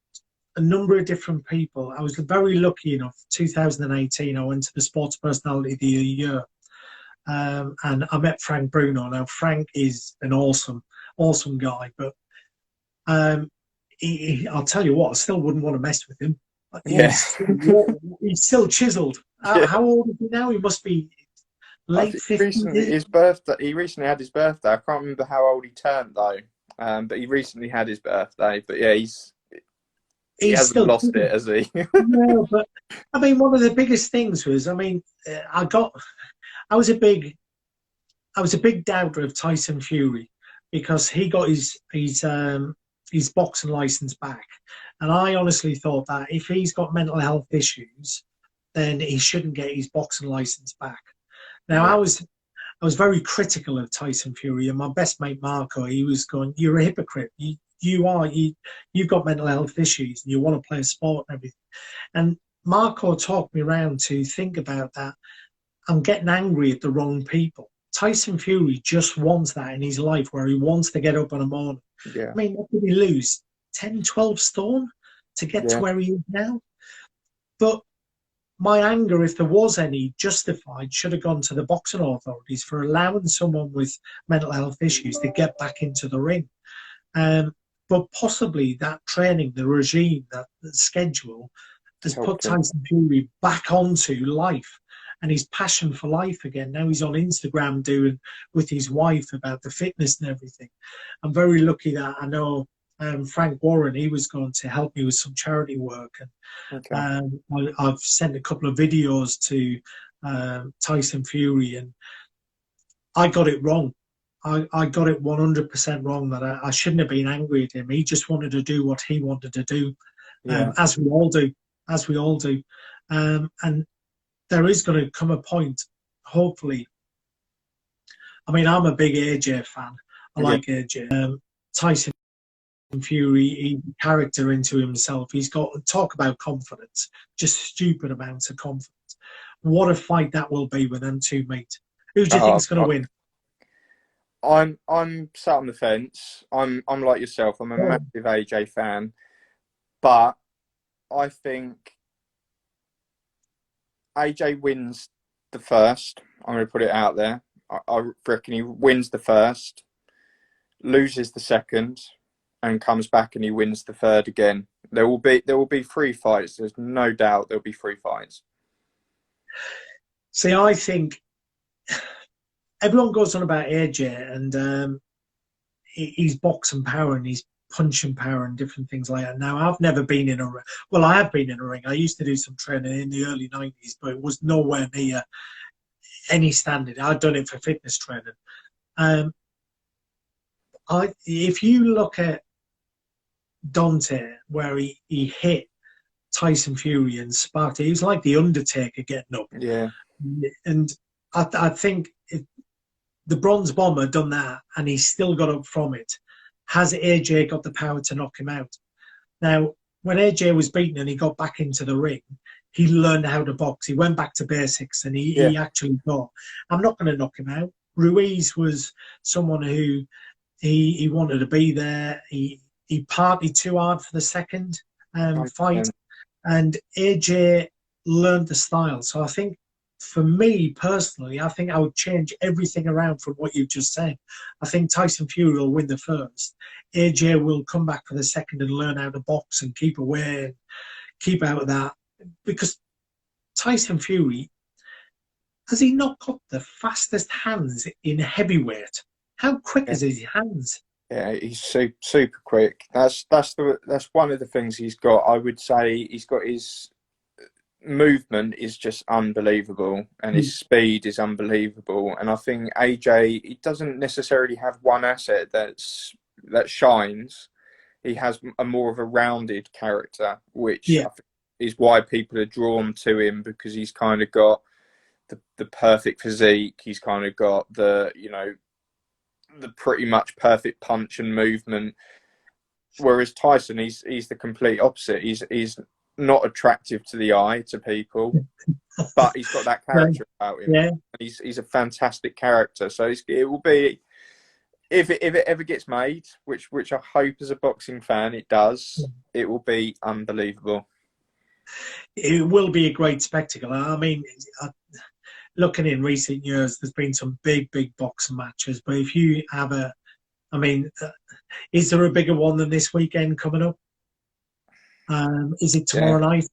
a number of different people, I was very lucky enough. 2018, I went to the Sports Personality of the Year, and I met Frank Bruno. Now Frank is an awesome guy, but um, I'll tell you what, I still wouldn't want to mess with him. yeah, He's still chiseled. yeah. How old is he now? He must be I late think 50s. his birthday. He recently had his birthday. I can't remember how old he turned though. But he recently had his birthday. But yeah, he He's hasn't still lost chiseled. it, has he? No, but I mean, one of the biggest things was, I was a big, I was a big doubter of Tyson Fury because he got his boxing license back, and I honestly thought that if he's got mental health issues, then he shouldn't get his boxing license back. Now, Yeah. I was very critical of Tyson Fury, and my best mate Marco, he was going, "You're a hypocrite. You've got mental health issues, and you want to play a sport and everything." And Marco talked me around to think about that. I'm getting angry at the wrong people. Tyson Fury just wants that in his life, where he wants to get up in the morning. Yeah. I mean, what did he lose? 10, 12 stone to get to Yeah. where he is now? But my anger, if there was any justified, should have gone to the boxing authorities for allowing someone with mental health issues to get back into the ring. Um, but possibly that training, the regime, that the schedule has put Helped him. Tyson Fury back onto life and his passion for life again. Now he's on Instagram doing with his wife about the fitness and everything. I'm very lucky that I know Frank Warren, he was going to help me with some charity work. Okay. And I've sent a couple of videos to Tyson Fury, and I got it wrong. I got it 100% wrong that I shouldn't have been angry at him. He just wanted to do what he wanted to do, Yeah. as we all do, as we all do. And there is going to come a point, hopefully. I mean, I'm a big AJ fan. I Yeah. like AJ. Tyson Fury, character into himself. He's got talk about confidence, just stupid amounts of confidence. What a fight that will be when them two meet. Who do you think Oh, is going to win? I'm sat on the fence. I'm like yourself. I'm a Oh, massive AJ fan, but I think AJ wins the first. I'm going to put it out there. I reckon he wins the first, loses the second, and comes back and he wins the third again. There will be three fights. There's no doubt there'll be three fights. see, I think everyone goes on about AJ and he's boxing power and he's punching power and different things like that. Now, I've never been in a ring. Well, I have been in a ring. I used to do some training in the early 90s, but it was nowhere near any standard. I'd done it for fitness training. Um, if you look at Dante, where he hit Tyson Fury and sparked it, he was like the Undertaker getting up. Yeah. And I think the Bronze Bomber done that, and he still got up from it. Has AJ got the power to knock him out? Now, when AJ was beaten and he got back into the ring, he learned how to box. He went back to basics, and Yeah. he actually got. I'm not going to knock him out. Ruiz was someone who he wanted to be there. He partied too hard for the second fight, 100%. and AJ learned the style. So I think, for me personally, I think I would change everything around from what you've just said. I think Tyson Fury will win the first. AJ will come back for the second and learn how to box and keep away and keep out of that. Because Tyson Fury, has he not got the fastest hands in heavyweight? How quick Yeah. is his hands? Yeah, he's super quick. That's one of the things he's got. I would say he's got his movement is just unbelievable, and his speed is unbelievable. And I think AJ, he doesn't necessarily have one asset that shines. He has a more of a rounded character, which Yeah, I think is why people are drawn to him, because he's kind of got the perfect physique. He's kind of got the pretty much perfect punch and movement. Whereas Tyson, he's the complete opposite. He's not attractive to the eye to people, but he's got that right. character about him. Yeah. He's a fantastic character. So it will be, if it ever gets made, which I hope as a boxing fan it does, it will be unbelievable. It will be a great spectacle. I mean, looking in recent years, there's been some big boxing matches. But if you have I mean, is there a bigger one than this weekend coming up? Is it tomorrow Yeah, night?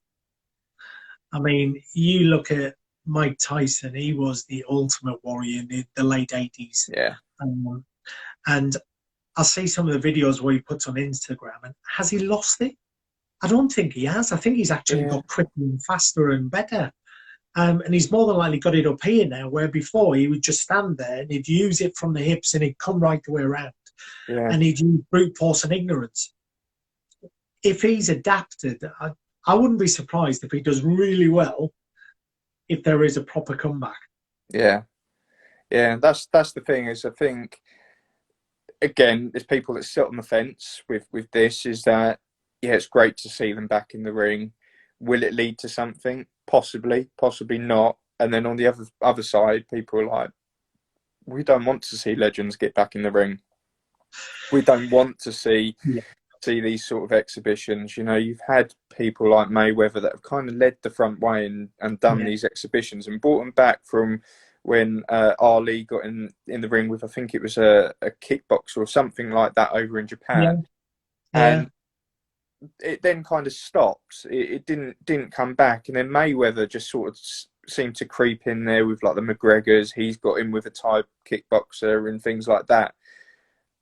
I mean, you look at Mike Tyson, he was the ultimate warrior in the late 80s. yeah, And I see some of the videos where he puts on Instagram, and has he lost it? I don't think he has. I think he's actually yeah, got quicker and faster and better. And he's more than likely got it up here now, where before he would just stand there and he'd use it from the hips and he'd come right the way around. yeah, And he'd use brute force and ignorance. If he's adapted, I wouldn't be surprised if he does really well if there is a proper comeback. yeah. Yeah, that's the thing. Is I think again, there's people that sit on the fence with this. Is that yeah, it's great to see them back in the ring. Will it lead to something? Possibly, possibly not. And then on the other side, people are like, we don't want to see legends get back in the ring. We don't want to Yeah, see these sort of exhibitions. You know, you've had people like Mayweather that have kind of led the front way and done yeah, these exhibitions and brought them back from when Ali got in the ring with, I think it was a kickboxer or something like that over in yeah, Japan. yeah, And it then kind of stopped. It didn't come back. And then Mayweather just sort of seemed to creep in there with like the McGregors. He's got in with a Thai kickboxer and things like that.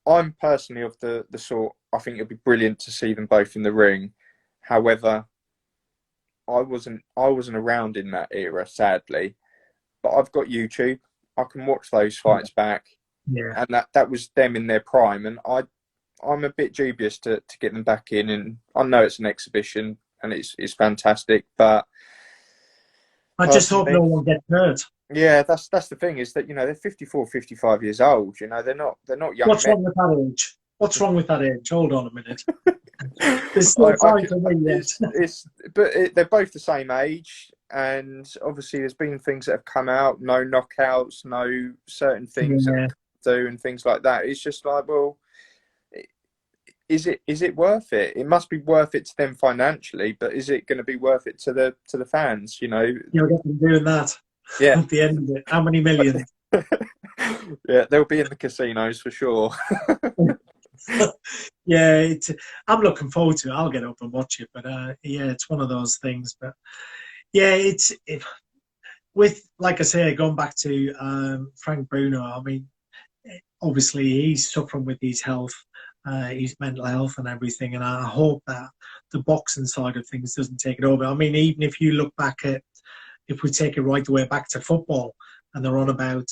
I'm personally of the sort. I think it'd be brilliant to see them both in the ring. However, I wasn't around in that era, sadly. But I've got YouTube. I can watch those fights back, yeah. and that was them in their prime. And I'm a bit dubious to get them back in. And I know it's an exhibition and it's fantastic, but I just hope no personally, one gets hurt. yeah, that's the thing is that they're 54, 55 years old. They're not young What's men. wrong with that age? What's wrong with that age? Hold on a minute. There's still I time for me yet. they're both the same age, and obviously there's been things that have come out, no knockouts, no certain things that Yeah, they do, and things like that. It's just like, well, is it worth it? It must be worth it to them financially, but is it going to be worth it to the fans? you'll get them doing that Yeah, at the end of it. How many millions? yeah, they'll be in the casinos for sure. Yeah, I'm looking forward to it. I'll get up and watch it, but yeah, it's one of those things. But yeah, with like I say, going back to Frank Bruno. I mean, obviously he's suffering with his mental health and everything, and I hope that the boxing side of things doesn't take it over. I mean, even if you look back at, if we take it right the way back to football, and they're on about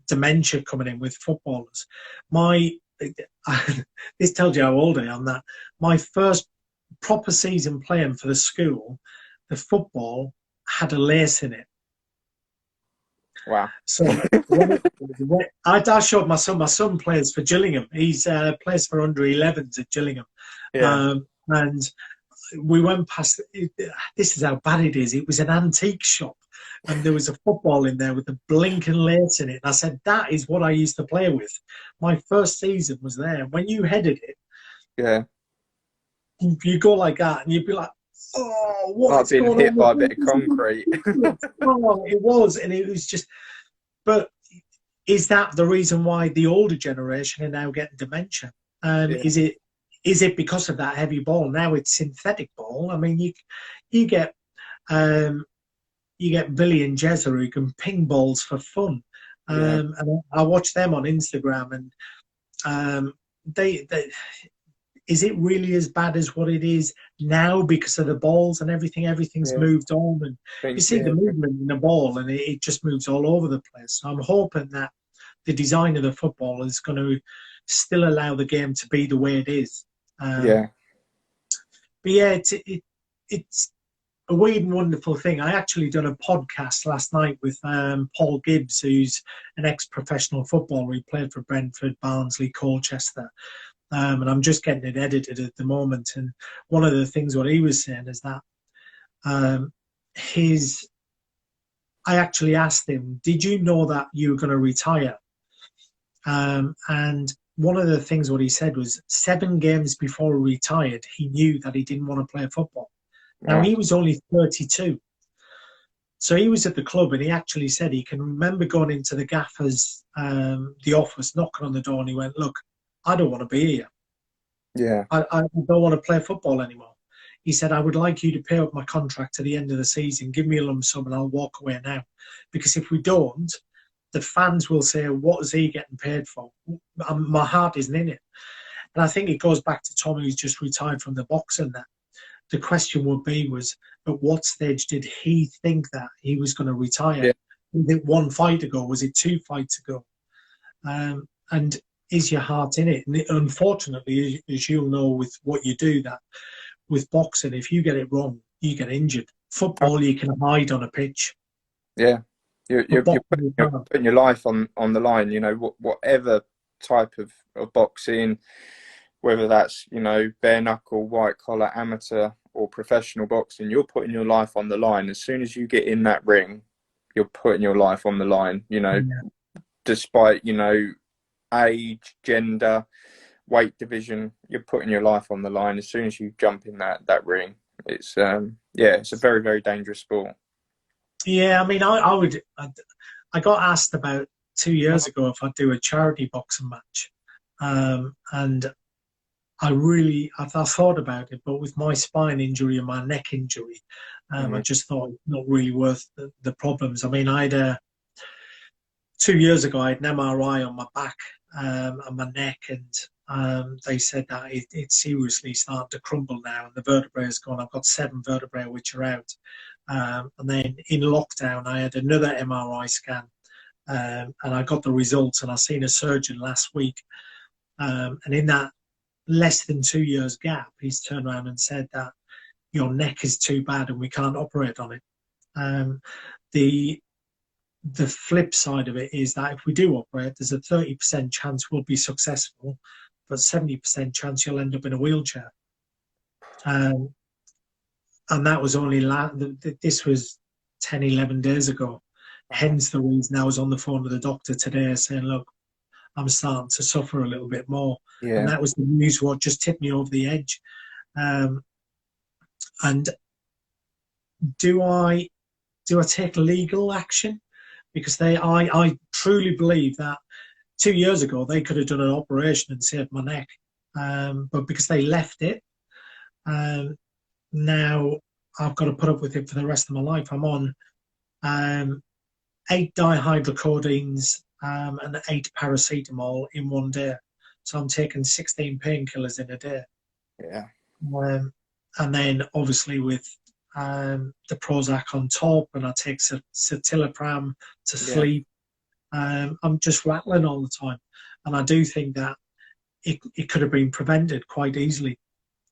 dementia coming in with footballers. My this tells you how old I am. That my first proper season playing for the school, the football had a lace in it. Wow. So I showed my son plays for Gillingham. He's plays for under 11s at Gillingham, Yeah, and we went past. This is how bad it is. It was an antique shop, and there was a football in there with a blinking lace in it. And I said, "That is what I used to play with." My first season was there. When you headed it, yeah. you go like that, and you'd be like, "Oh, what Like is being going hit on by with a bit of concrete. this?" Oh, it was, and it was just. But is that the reason why the older generation are now getting dementia? Yeah, Is it because of that heavy ball? Now it's synthetic ball. I mean, you get um, you get Billy and Jezza who can ping balls for fun, yeah, and I watch them on Instagram, and they is it really as bad as what it is now because of the balls and everything? Everything's yeah. moved on, and you Think, see the yeah, movement in the ball, and it just moves all over the place. So I'm hoping that the design of the football is going to still allow the game to be the way it is. Um, yeah, but yeah, it's a weird and wonderful thing. I actually done a podcast last night with Paul Gibbs, who's an ex-professional footballer. He played for Brentford, Barnsley, Colchester, and I'm just getting it edited at the moment. And one of the things what he was saying is that um, his. I actually asked him, "Did you know that you were going to retire?" And one of the things what he said was 7 games before he retired, he knew that he didn't want to play football. Now wow, he was only 32. So he was at the club and he actually said he can remember going into the gaffer's, the office, knocking on the door, and he went, "Look, I don't want to be here. yeah, I don't want to play football anymore." He said, "I would like you to pay up my contract at the end of the season, give me a lump sum and I'll walk away now. Because if we don't, the fans will say, what is he getting paid for? My heart isn't in it." And I think it goes back to Tommy, who's just retired from the boxing. That the question would be was, at what stage did he think that he was going to retire? yeah, Was it 1 fight ago? Was it 2 fights ago? And is your heart in it? And unfortunately, as you'll know with what you do, that with boxing, if you get it wrong, you get injured. oh, Football, you can hide on a pitch. yeah. You're, But you're, you're, boxing, putting, you you're can't. putting your life on the line. Whatever type of boxing, whether that's bare knuckle, white collar, amateur, or professional boxing, you're putting your life on the line. As soon as you get in that ring, you're putting your life on the line. Yeah. Despite age, gender, weight division, you're putting your life on the line as soon as you jump in that ring. It's a very, very dangerous sport. Yeah, I mean, I got asked about 2 years ago if I'd do a charity boxing match. And I thought about it, but with my spine injury and my neck injury, I Mm, just thought not really worth the problems. I mean, 2 years ago, I had an MRI on my back and my neck, and they said that it's seriously starting to crumble now, and the vertebrae is gone. I've got 7 vertebrae which are out. And then in lockdown, I had another MRI scan, and I got the results, and I seen a surgeon last week. And in that less than 2 years gap, he's turned around and said that your neck is too bad and we can't operate on it. Um, the the flip side of it is that if we do operate, there's a 30% chance we'll be successful, but 70% chance you'll end up in a wheelchair. Um, and that was this was 10, 11 days ago. wow. Hence the reason I was on the phone with the doctor today saying, look, I'm starting to suffer a little bit more. And Yeah, that was the news what just tipped me over the edge. Um, and do I take legal action? Because I truly believe that 2 years ago they could have done an operation and saved my neck, but because they left it, um, now I've got to put up with it for the rest of my life. I'm on 8 dihydrocodeines and 8 paracetamol in one day, so I'm taking 16 painkillers in a day. yeah, And then obviously with the Prozac on top, and I take citalopram to yeah, sleep. I'm just rattling all the time, and I do think that it could have been prevented quite easily.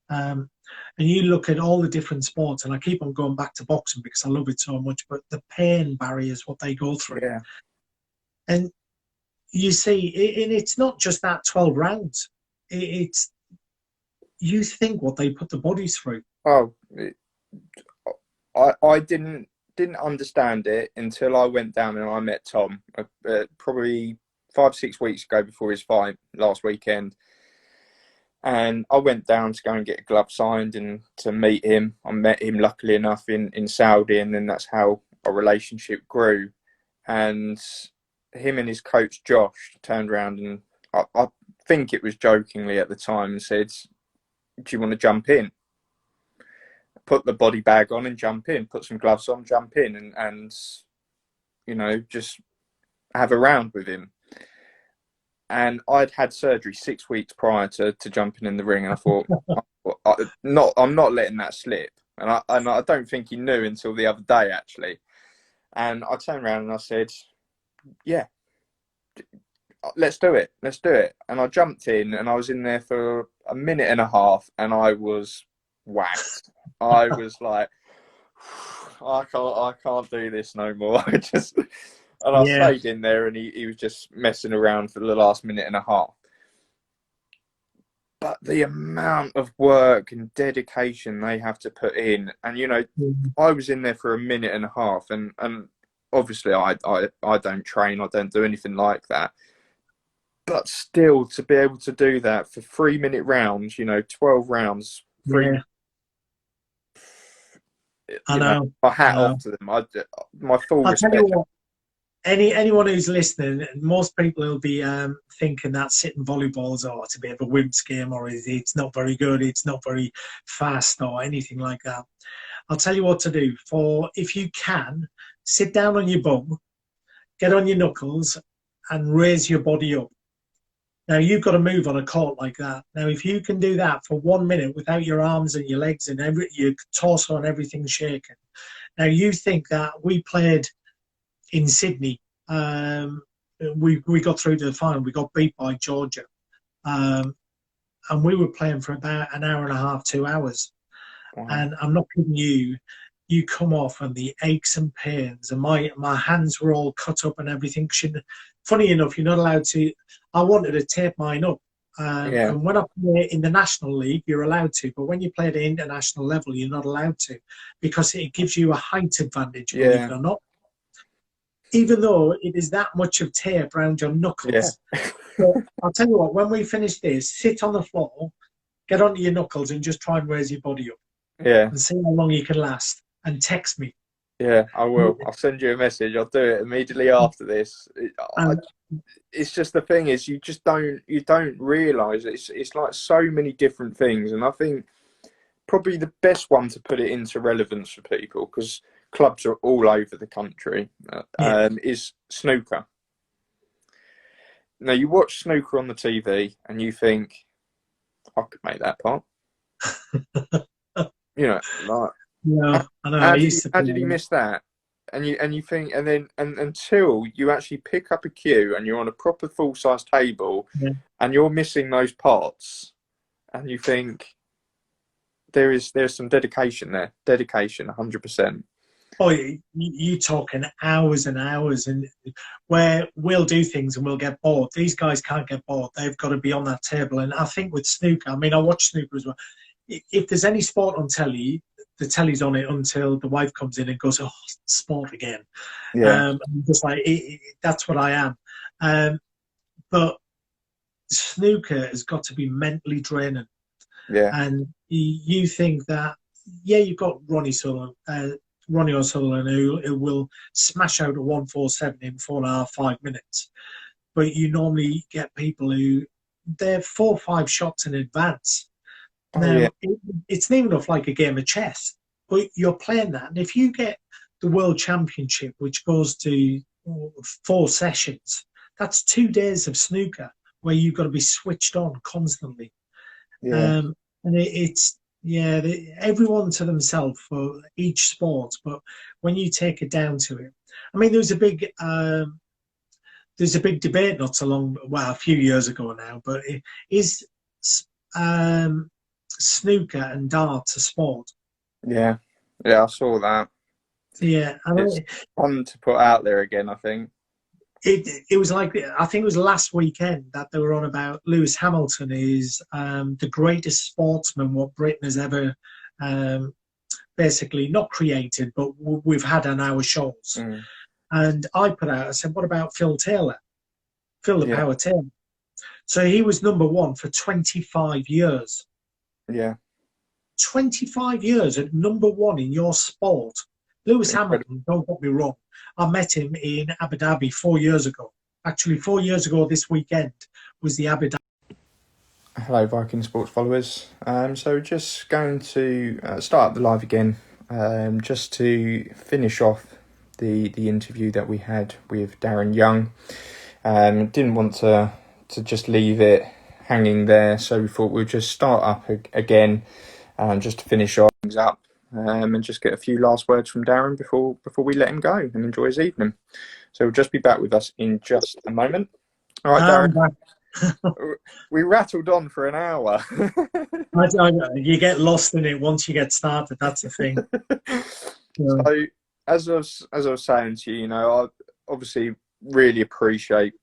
Um, and you look at all the different sports, and I keep on going back to boxing because I love it so much. But the pain barriers, what they go through, yeah. and you see, and it's not just that 12 rounds. It's you think what they put the bodies through. Oh, I didn't understand it until I went down and I met Tom probably 5 6 weeks ago before his fight last weekend. And I went down to go and get a glove signed and to meet him. I met him luckily enough in Saudi, and then that's how our relationship grew. And him and his coach Josh turned around and I think it was jokingly at the time and said, "Do you want to jump in? Put the body bag on and jump in. Put some gloves on, jump in, and just have a round with him." And I'd had surgery 6 weeks prior to jumping in the ring, and I thought, I'm not letting that slip. And I don't think he knew until the other day actually. And I turned around and I said, "Yeah, let's do it, let's do it." And I jumped in, and I was in there for a minute and a half, and I was whacked. I was like, I can't do this no more. And I Yeah, stayed in there, and he was just messing around for the last minute and a half. But the amount of work and dedication they have to put in, and I was in there for a minute and a half, and obviously I don't train, I don't do anything like that. But still, to be able to do that for 3 minute rounds, 12 rounds, yeah, I know, my I hat off know. to them. My full I'll tell you respect. what. Anyone who's listening, most people will be thinking that sitting volleyball is it's a bit of a wimp's game, or it's not very good, it's not very fast, or anything like that. I'll tell you what to do. For if you can, sit down on your bum, get on your knuckles, and raise your body up. Now you've got to move on a court like that. Now, if you can do that for 1 minute without your arms and your legs and your torso and everything shaking. Now you think that we played in Sydney. We got through to the final. We got beat by Georgia, um, and we were playing for about an hour and a half, 2 hours. Wow. And I'm not kidding you. you come off and the aches and pains, and my hands were all cut up and everything. Funny enough, you're not allowed to. I wanted to tape mine up. Yeah, And when I play in the National League, you're allowed to, but when you play at the international level, you're not allowed to, because it gives you a height advantage, believe yeah, it or not, even though it is that much of tape around your yeah, knuckles. But I'll tell you what, when we finish this, sit on the floor, get onto your knuckles, and just try and raise your body up yeah, and see how long you can last, and text me. yeah. I will. I'll send you a message. I'll do it immediately after this. And It's just the thing is, you don't realise it's like so many different things, and I think probably the best one to put it into relevance for people, because clubs are all over the country, yeah, is snooker. Now you watch snooker on the TV and you think, I could make that part. Like yeah, I know. I how did used he to how play did he them. miss that? And you think, and then until you actually pick up a cue and you're on a proper full size table Yeah. and you're missing those parts, and you think there's some dedication there, dedication, 100%. Oh, you talking hours and hours, and where we'll do things and we'll get bored. These guys can't get bored. They've got to be on that table. And I think with snooker, I mean, I watch snooker as well. If there's any sport on telly, the telly's on it until the wife comes in and goes, "Oh, sport again." Yeah, I'm just like, that's what I am. But snooker has got to be mentally draining. yeah, And you think that, yeah, you've got Ronnie O'Sullivan, who will smash out a 147 in 4.5, 5 minutes. But you normally get people who they're 4 or 5 shots in advance. oh yeah, Now, it's near enough like a game of chess, but you're playing that. And if you get the World Championship, which goes to 4 sessions, that's 2 days of snooker where you've got to be switched on constantly. yeah, And it's yeah, everyone to themselves for each sport. But when you take it down to it, I mean, there's a big debate not so long, well, a few years ago now. But is um, snooker and darts a sport? yeah, yeah. I saw that. Yeah, I It's mean, fun to put out there again, I think. it was like, I think it was last weekend that they were on about Lewis Hamilton is the greatest sportsman what Britain has ever um, basically not created, but we've had on our shows. Mm, And I put out, I said, what about Phil Taylor? Phil the yeah, Power Taylor. So he was number one for 25 years. yeah. 25 years at number one in your sport. Lewis Incredible. Hamilton, don't get me wrong. I met him in Abu Dhabi 4 years ago. Actually, 4 years ago this weekend was the Abu Dhabi. Hello, Viking sports followers. So just going to start the live again, just to finish off the interview that we had with Darren Young. Didn't want to just leave it hanging there, so we thought we'd just start up again, just to finish off things up, and just get a few last words from Darren before we let him go and enjoy his evening. So he'll just be back with us in just a moment. All right, Darren. We rattled on for an hour. You get lost in it once you get started. That's the thing. Yeah. So, as I was saying to you, I obviously really appreciate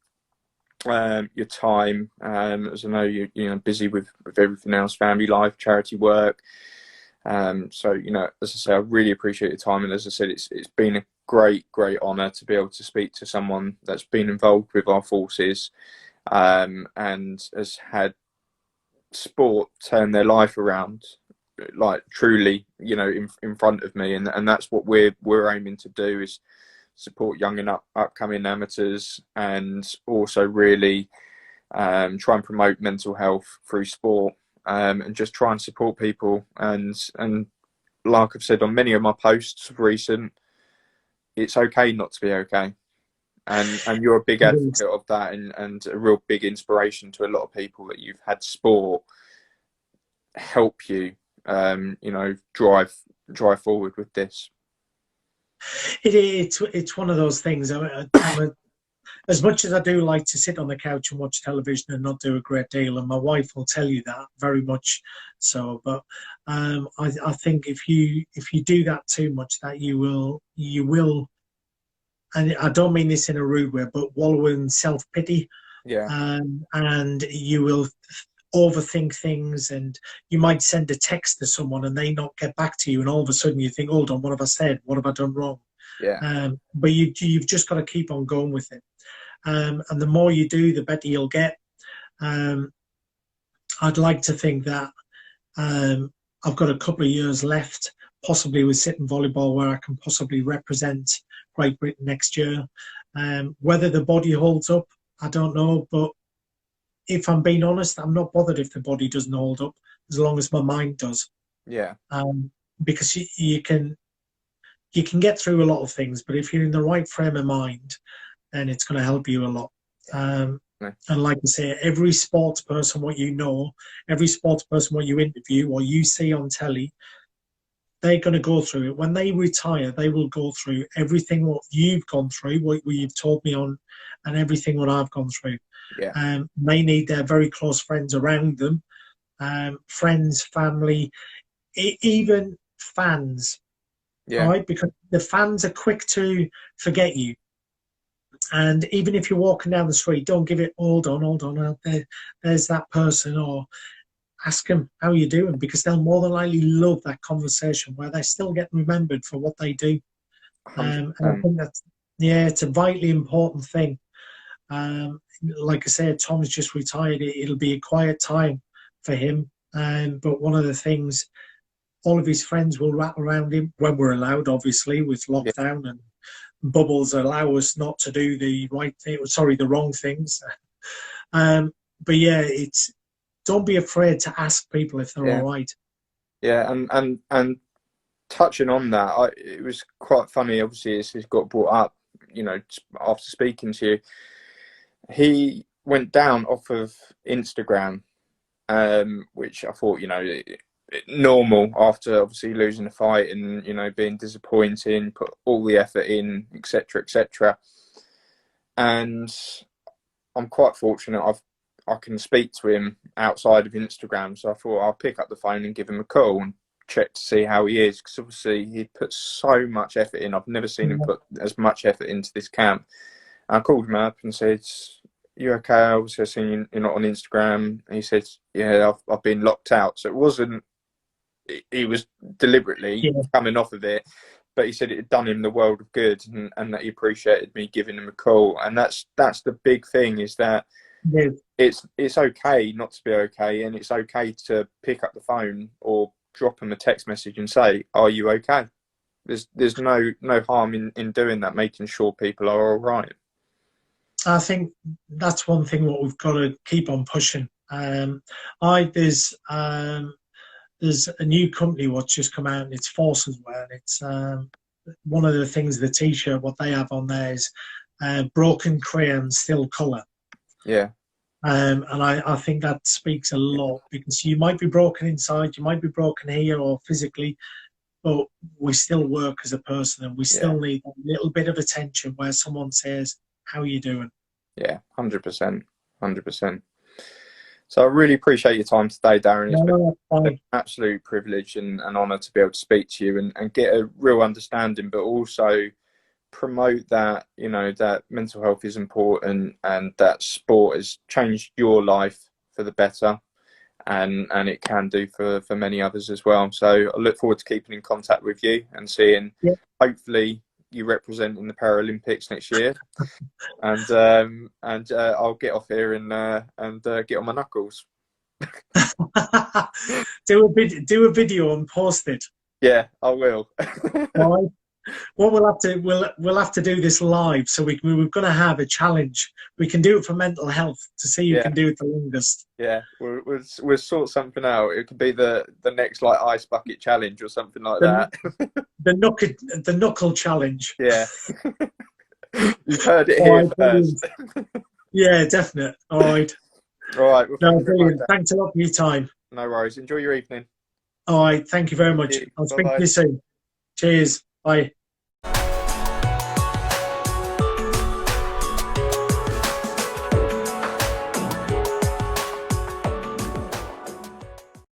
your time. As I know you're busy with everything else, family life, charity work. So as I say, I really appreciate your time, and as I said, it's been a great honour to be able to speak to someone that's been involved with our forces, and has had sport turn their life around, like truly, in front of me, and that's what we're aiming to do, is support young and upcoming amateurs, and also really try and promote mental health through sport, and just try and support people, and like I've said on many of my posts of recent, it's okay not to be okay. And you're a big advocate of that, and a real big inspiration to a lot of people, that you've had sport help you, drive forward with this. It's one of those things. as much as I do like to sit on the couch and watch television and not do a great deal, and my wife will tell you that very much so. But I think if you do that too much, that you will, and I don't mean this in a rude way, but wallow in self pity, Yeah, and you will overthink things, and you might send a text to someone and they not get back to you, and all of a sudden you think, hold on, what have I said? What have I done wrong? yeah, But you've just got to keep on going with it. And the more you do, the better you'll get. Um, I'd like to think that I've got a couple of years left, possibly with sitting volleyball, where I can possibly represent Great Britain next year. Whether the body holds up, I don't know. But if I'm being honest, I'm not bothered if the body doesn't hold up, as long as my mind does. yeah, Because you can get through a lot of things, but if you're in the right frame of mind, then it's going to help you a lot. no, And like I say, every sports person, what you know, every sports person, what you interview or you see on telly, they're going to go through it. When they retire, they will go through everything what you've gone through, what you've told me on, and everything what I've gone through. yeah, They need their very close friends around them, friends, family, even fans, all yeah, right? Because the fans are quick to forget you. And even if you're walking down the street, don't give it, hold on, there's that person, or ask them how you doing, because they'll more than likely love that conversation where they still get remembered for what they do. hundred And I percent. think that's, yeah, it's a vitally important thing. Like I said, Tom's just retired. It'll be a quiet time for him. But one of the things, all of his friends will rattle around him when we're allowed, obviously, with Yeah, lockdown and bubbles allow us not to do the right thing, sorry, the wrong things. But yeah, it's, don't be afraid to ask people if they're all yeah, right. yeah, and touching on that, it was quite funny. Obviously, it's got brought up. You know, after speaking to you, he went down off of Instagram, which I thought, normal after obviously losing the fight and being disappointing, put all the effort in, etc., etc. And I'm quite fortunate. I can speak to him outside of Instagram, so I thought I'll pick up the phone and give him a call and check to see how he is, because obviously he put so much effort in. I've never seen him Yeah, put as much effort into this camp. And I called him up and said, "You okay? Obviously, I've seen you're not on Instagram." And he said, "Yeah, I've been locked out." So it wasn't. He was deliberately yeah, coming off of it, but he said it had done him the world of good, and that he appreciated me giving him a call. And that's the big thing, is that yeah. it's okay not to be okay, and it's okay to pick up the phone or drop him a text message and say, "Are you okay?" There's no harm in doing that, making sure people are all right. I think that's one thing what we've got to keep on pushing. I there's a new company what's just come out, and it's Forces Wear. And it's one of the things, the T-shirt, what they have on there is broken crayon, still colour. Yeah, And I think that speaks a lot, because you might be broken inside, you might be broken here or physically, but we still work as a person, and we yeah, still need a little bit of attention where someone says, "How are you doing?" yeah, 100%, 100%. So I really appreciate your time today, Darren. It's No, been no, that's an fine. absolute privilege and an honour to be able to speak to you and get a real understanding, but also promote that, that mental health is important, and that sport has changed your life for the better, and it can do for many others as well. So I look forward to keeping in contact with you and seeing, Yeah. hopefully, you represent in the Paralympics next year. And I'll get off here and get on my knuckles. Do a video and post it. Yeah, I will. All right. What we'll have to do this live, so we're going to have a challenge. We can do it for mental health to see who Yeah, can do it the longest. yeah. We'll sort something out. It could be the next like ice bucket challenge or something like The that. the knuckle challenge. Yeah, you've heard it All here right, brilliant. first. Yeah, definite. All right. All right. Well, thank No, you very much, brilliant. Dan. Thanks a lot for your time. No worries. Enjoy your evening. All right. Thank you very Thank much. you. I'll Bye speak to bye. you soon. Cheers. Bye.